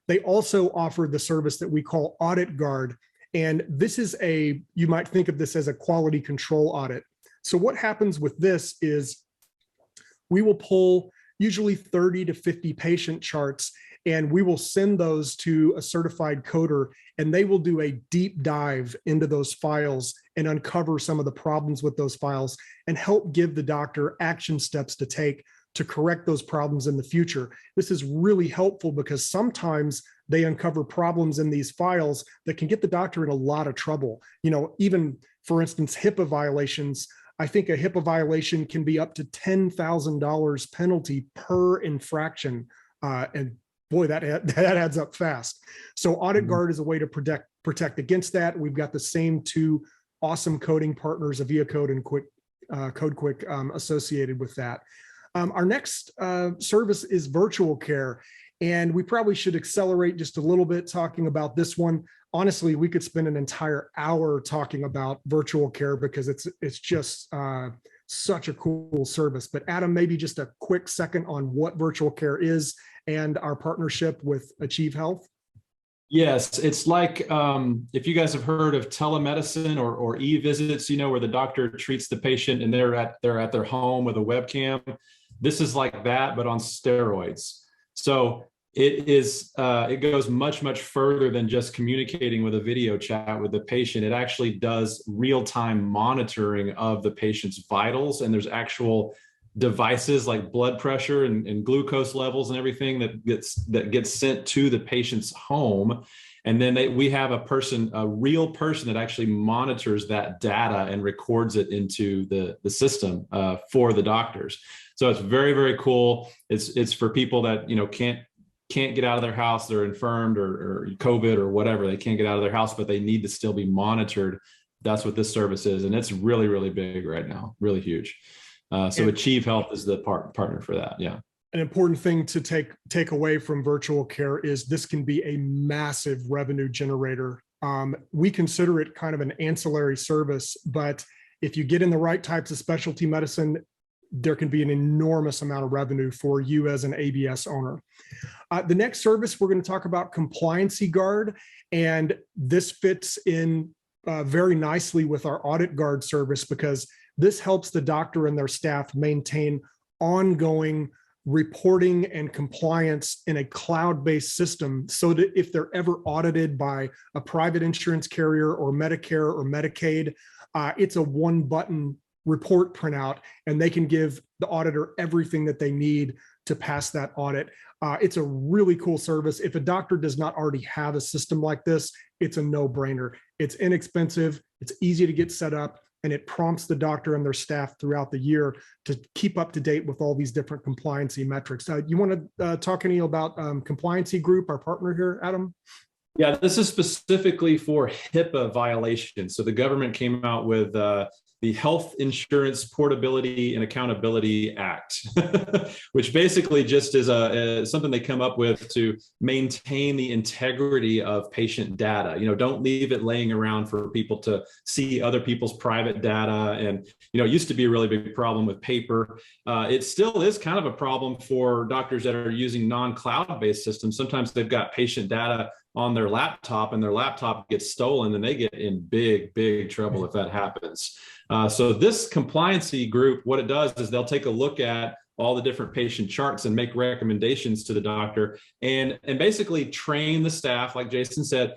Speaker 1: they also offer the service that we call Audit Guard. And this is you might think of this as a quality control audit. So what happens with this is we will pull usually 30 to 50 patient charts, and we will send those to a certified coder, and they will do a deep dive into those files and uncover some of the problems with those files and help give the doctor action steps to take to correct those problems in the future. This is really helpful because sometimes they uncover problems in these files that can get the doctor in a lot of trouble. You know, even for instance, HIPAA violations. I think a HIPAA violation can be up to $10,000 penalty per infraction. And boy, that adds up fast. So Audit Guard is a way to protect against that. We've got the same two awesome coding partners, AviaCode and CodeQuick, associated with that. Our next service is virtual care. And we probably should accelerate just a little bit talking about this one. Honestly, we could spend an entire hour talking about virtual care because it's just such a cool service. But Adam, maybe just a quick second on what virtual care is and our partnership with Achieve Health.
Speaker 2: Yes, it's like if you guys have heard of telemedicine or e-visits, where the doctor treats the patient and they're at their home with a webcam. This is like that, but on steroids. So it goes much further than just communicating with a video chat with the patient. It actually does real-time monitoring of the patient's vitals, and there's actual devices like blood pressure and glucose levels and everything that gets sent to the patient's home. And then we have a real person that actually monitors that data and records it into the system for the doctors. So it's very cool. It's for people that can't get out of their house, they're infirmed or COVID or whatever, they can't get out of their house, but they need to still be monitored. That's what this service is. And it's really big right now, really huge. So Achieve Health is the partner for that. Yeah.
Speaker 1: An important thing to take away from virtual care is this can be a massive revenue generator. We consider it kind of an ancillary service, but if you get in the right types of specialty medicine, there can be an enormous amount of revenue for you as an ABS owner. The next service, we're going to talk about Compliancy Guard, and this fits in very nicely with our Audit Guard service because this helps the doctor and their staff maintain ongoing reporting and compliance in a cloud-based system so that if they're ever audited by a private insurance carrier or Medicare or Medicaid, it's a one-button report printout and they can give the auditor everything that they need to pass that audit. It's a really cool service. If a doctor does not already have a system like this, it's a no-brainer. It's inexpensive, it's easy to get set up, and it prompts the doctor and their staff throughout the year to keep up to date with all these different compliancy metrics. You want to talk any about Compliancy Group, our partner here, Adam?
Speaker 2: Yeah, this is specifically for HIPAA violations. So the government came out with the Health Insurance Portability and Accountability Act, which basically just is something they come up with to maintain the integrity of patient data. Don't leave it laying around for people to see other people's private data. And, it used to be a really big problem with paper. It still is kind of a problem for doctors that are using non-cloud-based systems. Sometimes they've got patient data on their laptop and their laptop gets stolen and they get in big trouble if that happens. So this compliancy group, what it does is they'll take a look at all the different patient charts and make recommendations to the doctor and basically train the staff, like Jason said,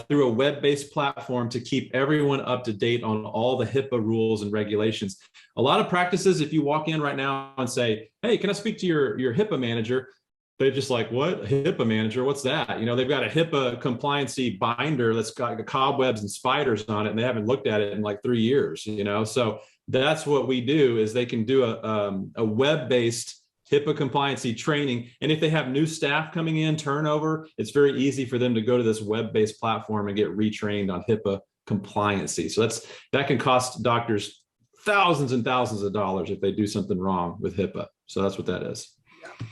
Speaker 2: through a web-based platform to keep everyone up to date on all the HIPAA rules and regulations. A lot of practices, if you walk in right now and say, hey, can I speak to your HIPAA manager? They're just like, what? A HIPAA manager? What's that? They've got a HIPAA compliancy binder that's got cobwebs and spiders on it, and they haven't looked at it in like 3 years, So that's what we do is they can do a web-based HIPAA compliancy training. And if they have new staff coming in, turnover, it's very easy for them to go to this web-based platform and get retrained on HIPAA compliancy. So that can cost doctors thousands and thousands of dollars if they do something wrong with HIPAA. So that's what that is.
Speaker 1: Yeah.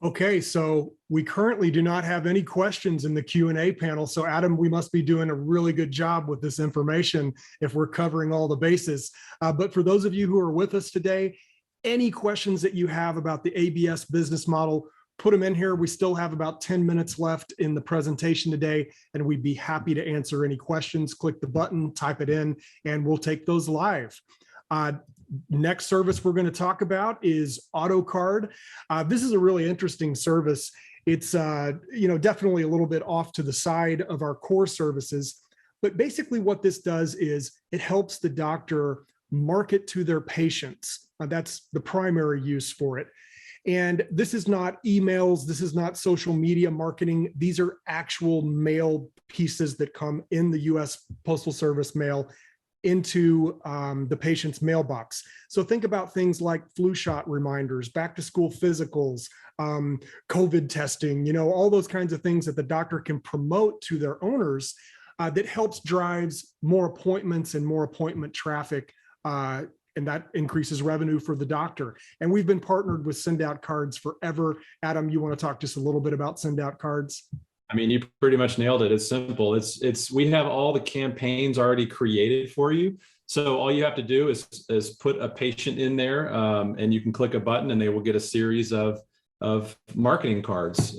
Speaker 1: Okay, so we currently do not have any questions in the Q&A panel. So Adam, we must be doing a really good job with this information if we're covering all the bases. But for those of you who are with us today, any questions that you have about the ABS business model, put them in here. We still have about 10 minutes left in the presentation today, and we'd be happy to answer any questions. Click the button, type it in, and we'll take those live. Next service we're going to talk about is Audit Guard. This is a really interesting service. It's definitely a little bit off to the side of our core services, but basically what this does is it helps the doctor market to their patients. That's the primary use for it. And this is not emails, this is not social media marketing. These are actual mail pieces that come in the US Postal Service mail into the patient's mailbox. So think about things like flu shot reminders, back to school physicals, COVID testing, all those kinds of things that the doctor can promote to their owners that helps drives more appointments and more appointment traffic and that increases revenue for the doctor. And we've been partnered with Send Out Cards forever. Adam, you want to talk just a little bit about Send Out Cards?
Speaker 2: I mean, you pretty much nailed it. It's simple. We have all the campaigns already created for you. So all you have to do is put a patient in there, and you can click a button and they will get a series of marketing cards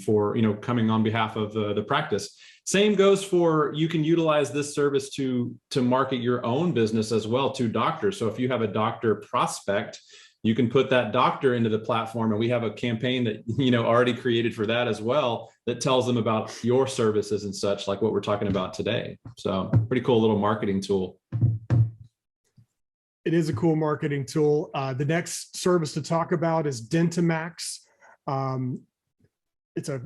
Speaker 2: for, coming on behalf of the practice. Same goes for, you can utilize this service to market your own business as well to doctors. So if you have a doctor prospect, you can put that doctor into the platform, and we have a campaign that, already created for that as well, that tells them about your services and such, like what we're talking about today. So pretty cool little marketing tool.
Speaker 1: It is a cool marketing tool. The next service to talk about is Dentomax. It's a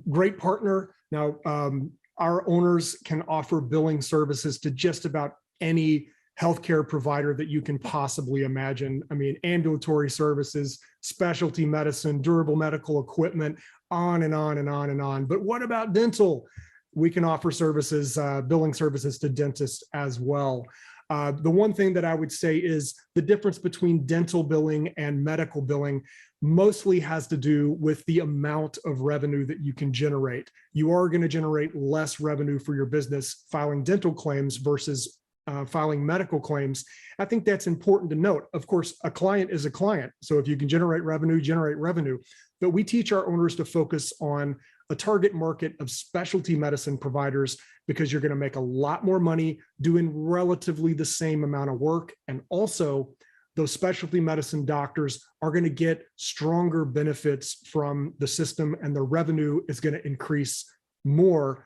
Speaker 1: great partner. Now, our owners can offer billing services to just about any healthcare provider that you can possibly imagine. I mean, ambulatory services, specialty medicine, durable medical equipment, on and on and on and on. But what about dental? We can offer services, billing services to dentists as well. The one thing that I would say is the difference between dental billing and medical billing mostly has to do with the amount of revenue that you can generate. You are going to generate less revenue for your business filing dental claims versus filing medical claims. I think that's important to note. Of course, a client is a client. So if you can generate revenue, generate revenue. But we teach our owners to focus on a target market of specialty medicine providers, because you're going to make a lot more money doing relatively the same amount of work. And also, those specialty medicine doctors are going to get stronger benefits from the system, and the revenue is going to increase more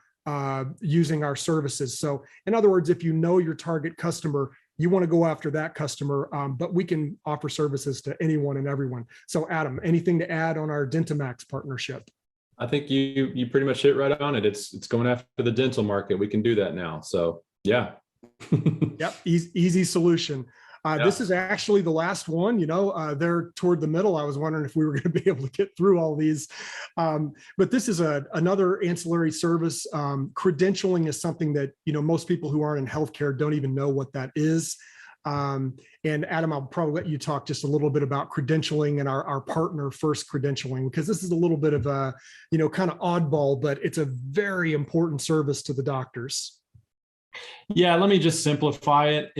Speaker 1: using our services. So in other words, if you know your target customer, you want to go after that customer, but we can offer services to anyone and everyone. So Adam, anything to add on our Dentomax partnership?
Speaker 2: I think you pretty much hit right on it. It's going after the dental market. We can do that now. So yeah.
Speaker 1: Yep, easy solution.
Speaker 2: Yeah.
Speaker 1: This is actually the last one, there toward the middle. I was wondering if we were going to be able to get through all these. But this is another ancillary service. Credentialing is something that, most people who aren't in healthcare don't even know what that is. And Adam, I'll probably let you talk just a little bit about credentialing and our partner First Credentialing, because this is a little bit of a, kind of oddball, but it's a very important service to the doctors.
Speaker 2: Yeah, let me just simplify it.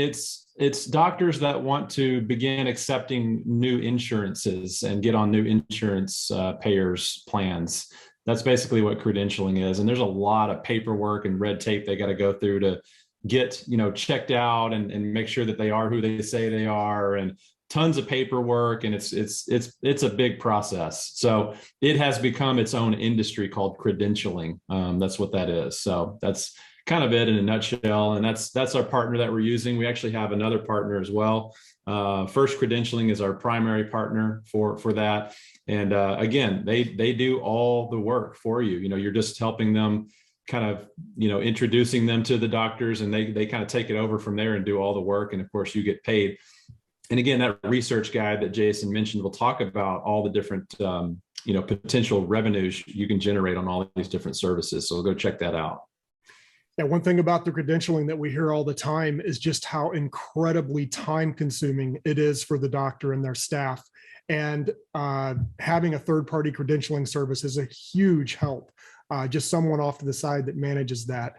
Speaker 2: It's doctors that want to begin accepting new insurances and get on new insurance payers plans. That's basically what credentialing is. And there's a lot of paperwork and red tape they got to go through to get, checked out and make sure that they are who they say they are, and tons of paperwork. And it's a big process. So it has become its own industry called credentialing. That's what that is. So that's kind of it in a nutshell. And that's our partner that we're using. We actually have another partner as well. First Credentialing is our primary partner for that. And again, they do all the work for you. You're just helping them, kind of, introducing them to the doctors, and they kind of take it over from there and do all the work. And of course, you get paid. And again, that research guide that Jason mentioned will talk about all the different, potential revenues you can generate on all these different services. So go check that out.
Speaker 1: Yeah, one thing about the credentialing that we hear all the time is just how incredibly time consuming it is for the doctor and their staff. And having a third-party credentialing service is a huge help. Just someone off to the side that manages that.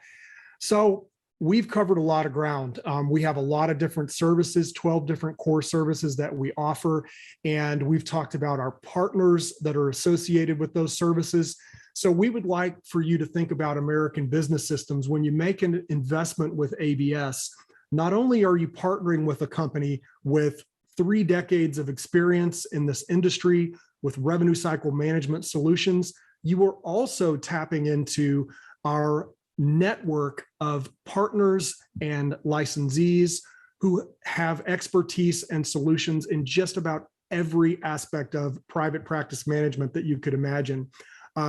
Speaker 1: So we've covered a lot of ground. We have a lot of different services, 12 different core services that we offer. And we've talked about our partners that are associated with those services. So we would like for you to think about American Business Systems. When you make an investment with ABS, not only are you partnering with a company with 3 decades of experience in this industry with revenue cycle management solutions, you are also tapping into our network of partners and licensees who have expertise and solutions in just about every aspect of private practice management that you could imagine.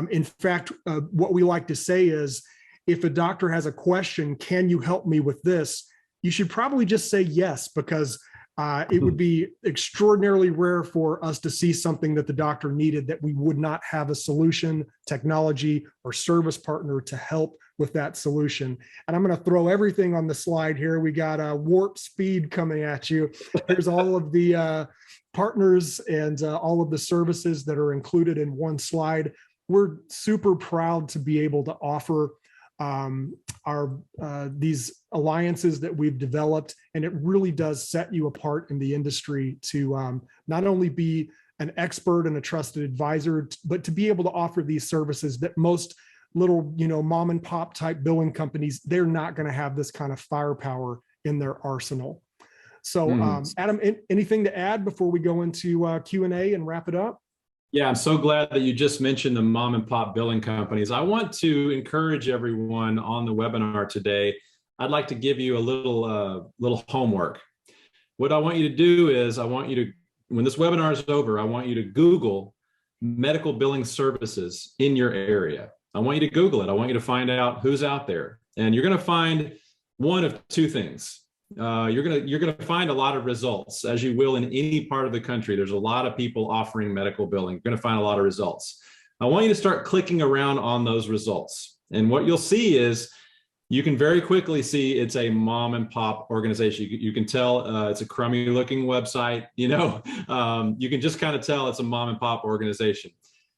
Speaker 1: In fact, what we like to say is, if a doctor has a question, can you help me with this? You should probably just say yes, because It would be extraordinarily rare for us to see something that the doctor needed that we would not have a solution, technology, or service partner to help with that solution. And I'm going to throw everything on the slide here. We got warp speed coming at you. Here's all of the partners and all of the services that are included in one slide. We're super proud to be able to offer these alliances that we've developed, and it really does set you apart in the industry to not only be an expert and a trusted advisor, but to be able to offer these services that most little, mom and pop type billing companies, they're not going to have this kind of firepower in their arsenal. So Adam, anything to add before we go into Q&A and wrap it up?
Speaker 2: Yeah, I'm so glad that you just mentioned the mom and pop billing companies. I want to encourage everyone on the webinar today. I'd like to give you a little homework. What I want you to do is when this webinar is over, I want you to Google medical billing services in your area. I want you to Google it. I want you to find out who's out there. And you're going to find one of two things. You're gonna find a lot of results, as you will in any part of the country. There's a lot of people offering medical billing. You're gonna find a lot of results. I want you to start clicking around on those results. And what you'll see is you can very quickly see it's a mom and pop organization. You can tell it's a crummy looking website. You can just kind of tell it's a mom and pop organization.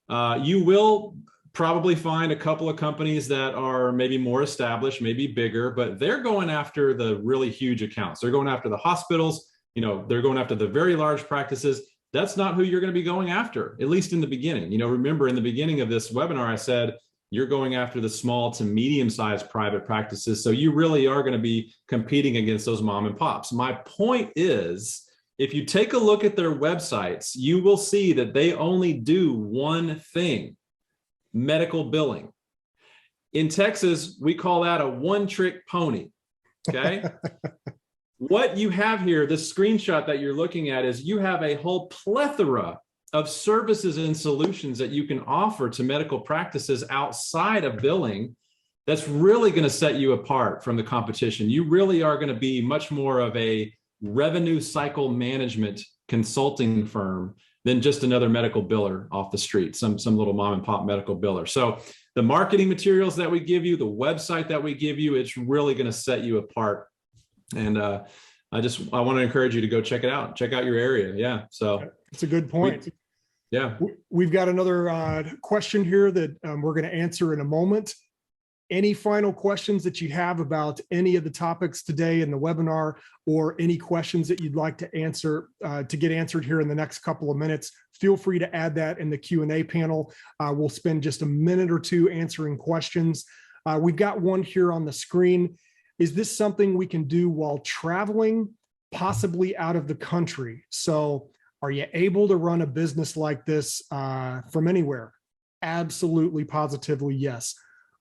Speaker 2: You will probably find a couple of companies that are maybe more established, maybe bigger, but they're going after the really huge accounts. They're going after the hospitals, they're going after the very large practices. That's not who you're going to be going after, at least in the beginning. Remember in the beginning of this webinar, I said, you're going after the small to medium-sized private practices. So you really are going to be competing against those mom and pops. My point is, if you take a look at their websites, you will see that they only do one thing: medical billing. In Texas, we call that a one-trick pony, okay? What you have here, this screenshot that you're looking at, is you have a whole plethora of services and solutions that you can offer to medical practices outside of billing that's really going to set you apart from the competition. You really are going to be much more of a revenue cycle management consulting firm than just another medical biller off the street, some little mom and pop medical biller. So the marketing materials that we give you, the website that we give you, it's really going to set you apart. And I want to encourage you to go check it out. Check out your area. Yeah. So
Speaker 1: it's a good point. We've got another question here that we're going to answer in a moment. Any final questions that you have about any of the topics today in the webinar, or any questions that you'd like to answer to get answered here in the next couple of minutes, feel free to add that in the Q&A panel. We'll spend just a minute or two answering questions. We've got one here on the screen. Is this something we can do while traveling, possibly out of the country? So are you able to run a business like this from anywhere? Absolutely, positively, yes.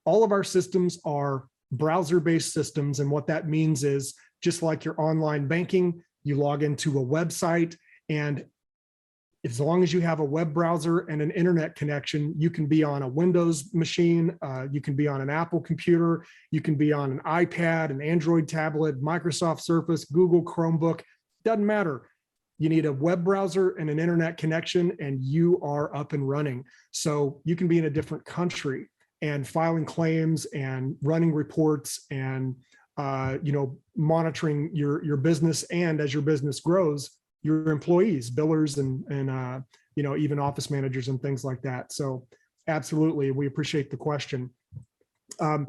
Speaker 1: All of our systems are browser-based systems, and what that means is, just like your online banking, you log into a website, and as long as you have a web browser and an internet connection, you can be on a Windows machine, you can be on an Apple computer, you can be on an iPad, an Android tablet, Microsoft Surface, Google Chromebook, doesn't matter. You need a web browser and an internet connection, and you are up and running. So you can be in a different country and filing claims and running reports and monitoring your business, and as your business grows, your employees, billers, and even office managers and things like that. So absolutely, we appreciate the question. And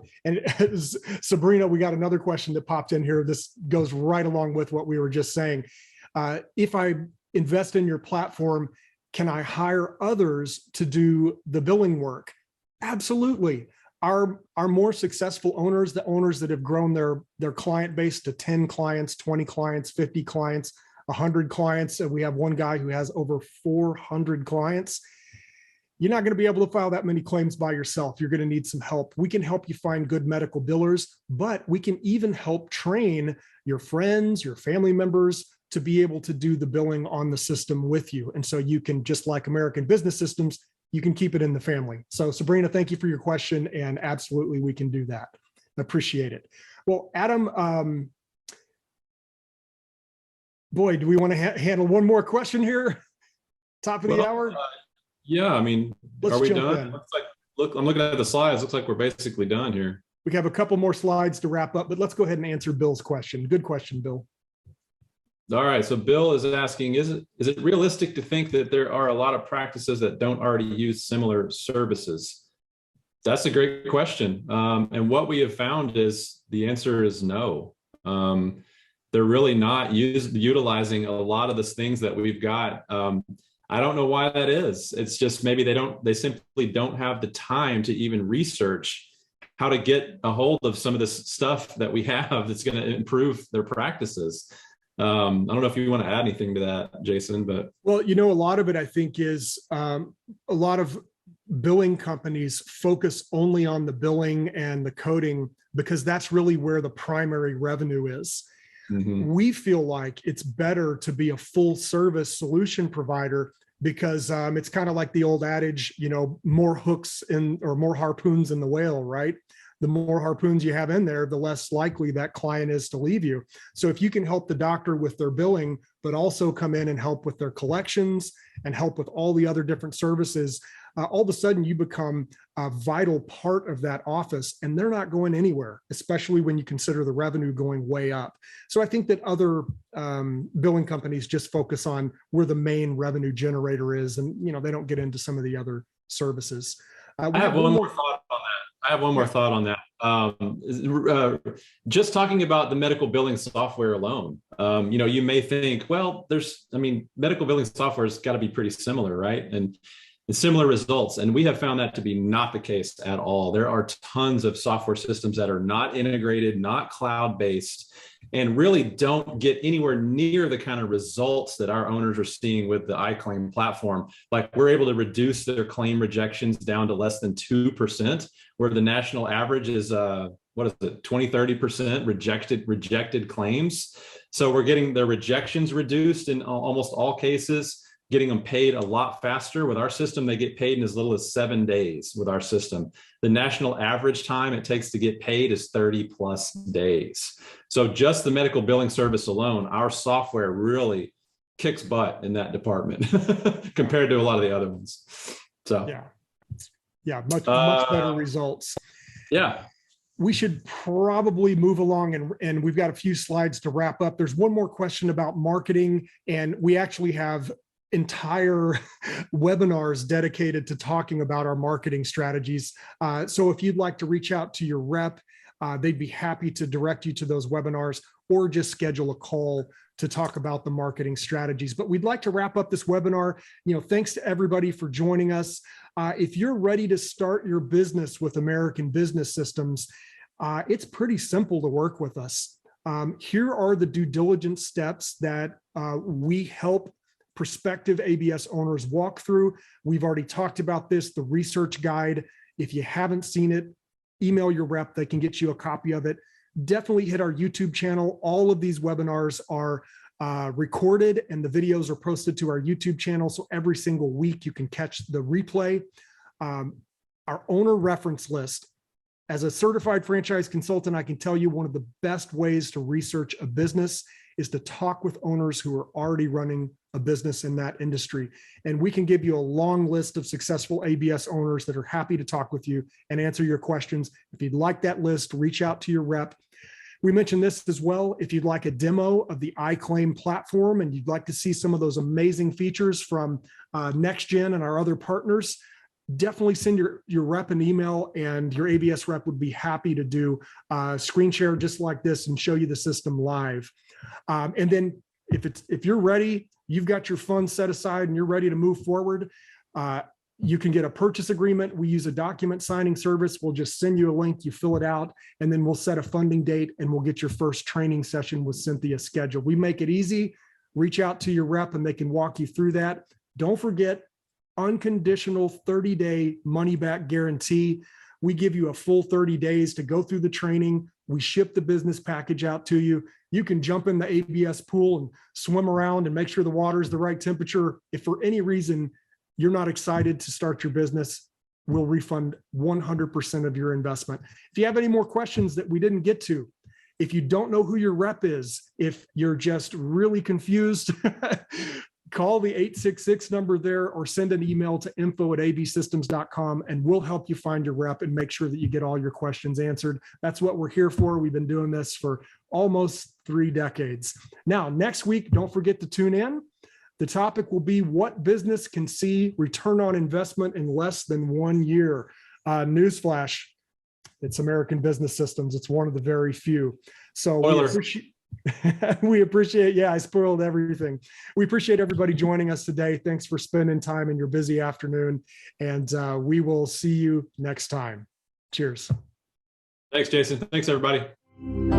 Speaker 1: Sabrina, we got another question that popped in here. This goes right along with what we were just saying. If I invest in your platform, can I hire others to do the billing work? Absolutely. Our more successful owners, the owners that have grown their client base to 10 clients, 20 clients, 50 clients, 100 clients, and we have one guy who has over 400 clients. You're not going to be able to file that many claims by yourself. You're going to need some help. We can help you find good medical billers, but we can even help train your friends, your family members to be able to do the billing on the system with you. And so you can, just like American Business Systems, you can keep it in the family. So Sabrina, thank you for your question, and absolutely we can do that. Appreciate it. Well, Adam, Boy, do we want to handle one more question here? Top of the hour?
Speaker 2: Yeah, I mean,
Speaker 1: Let's
Speaker 2: are we
Speaker 1: jump
Speaker 2: done?
Speaker 1: in.
Speaker 2: Looks like, look, I'm looking at the slides. Looks like we're basically done here.
Speaker 1: We have a couple more slides to wrap up, but let's go ahead and answer Bill's question. Good question, Bill.
Speaker 2: All right, so Bill is asking, is it realistic to think that there are a lot of practices that don't already use similar services? That's a great question. And what we have found is the answer is no. They're really not utilizing a lot of the things that we've got. I don't know why that is. It's just maybe they simply don't have the time to even research how to get a hold of some of this stuff that we have that's going to improve their practices. I don't know if you want to add anything to that, Jason, but.
Speaker 1: Well, a lot of it, I think, is a lot of billing companies focus only on the billing and the coding because that's really where the primary revenue is. Mm-hmm. We feel like it's better to be a full service solution provider because it's kind of like the old adage, more hooks or more harpoons in the whale, right? The more harpoons you have in there, the less likely that client is to leave you. So if you can help the doctor with their billing, but also come in and help with their collections and help with all the other different services, all of a sudden you become a vital part of that office and they're not going anywhere, especially when you consider the revenue going way up. So I think that other billing companies just focus on where the main revenue generator is, and they don't get into some of the other services.
Speaker 2: I have one more thought on that. I have one more thought on that. Just talking about the medical billing software alone, you may think, well, medical billing software has got to be pretty similar, right? And similar results. And we have found that to be not the case at all. There are tons of software systems that are not integrated, not cloud-based, and really don't get anywhere near the kind of results that our owners are seeing with the iClaim platform. Like, we're able to reduce their claim rejections down to less than 2%, where the national average is 20-30% rejected claims. So we're getting their rejections reduced in almost all cases, getting them paid a lot faster. With our system, they get paid in as little as 7 days with our system. The national average time it takes to get paid is 30+ days. So just the medical billing service alone, our software really kicks butt in that department compared to a lot of the other ones. So
Speaker 1: yeah, much better results.
Speaker 2: Yeah.
Speaker 1: We should probably move along, and we've got a few slides to wrap up. There's one more question about marketing, and we actually have entire webinars dedicated to talking about our marketing strategies. So if you'd like to reach out to your rep, they'd be happy to direct you to those webinars, or just schedule a call to talk about the marketing strategies. But we'd like to wrap up this webinar. Thanks to everybody for joining us. If you're ready to start your business with American Business Systems, it's pretty simple to work with us. Here are the due diligence steps that we help prospective ABS owners walk through. We've already talked about this, the research guide. If you haven't seen it, email your rep, they can get you a copy of it. Definitely hit our YouTube channel. All of these webinars are recorded and the videos are posted to our YouTube channel. So every single week you can catch the replay. Our owner reference list. As a certified franchise consultant, I can tell you one of the best ways to research a business is to talk with owners who are already running a business in that industry. And we can give you a long list of successful ABS owners that are happy to talk with you and answer your questions. If you'd like that list, reach out to your rep. We mentioned this as well. If you'd like a demo of the iClaim platform and you'd like to see some of those amazing features from NextGen and our other partners, definitely send your rep an email, and your ABS rep would be happy to do a screen share just like this and show you the system live. And then if you're ready, you've got your funds set aside and you're ready to move forward, you can get a purchase agreement. We use a document signing service. We'll just send you a link, you fill it out, and then we'll set a funding date and we'll get your first training session with Cynthia scheduled. We make it easy. Reach out to your rep and they can walk you through that. Don't forget, unconditional 30-day money-back guarantee. We give you a full 30 days to go through the training. We ship the business package out to you. You can jump in the ABS pool and swim around and make sure the water is the right temperature. If for any reason you're not excited to start your business, we'll refund 100% of your investment. If you have any more questions that we didn't get to, If you don't know who your rep is, if you're just really confused, call the 866 number there or send an email to info@absystems.com and we'll help you find your rep and make sure that you get all your questions answered. That's what we're here for. We've been doing this for almost 3 decades. Now, next week, don't forget to tune in. The topic will be what business can see return on investment in less than 1 year. Newsflash, it's American Business Systems. It's one of the very few. So we appreciate, yeah, I spoiled everything. We appreciate everybody joining us today. Thanks for spending time in your busy afternoon. And we will see you next time. Cheers.
Speaker 2: Thanks, Jason. Thanks, everybody.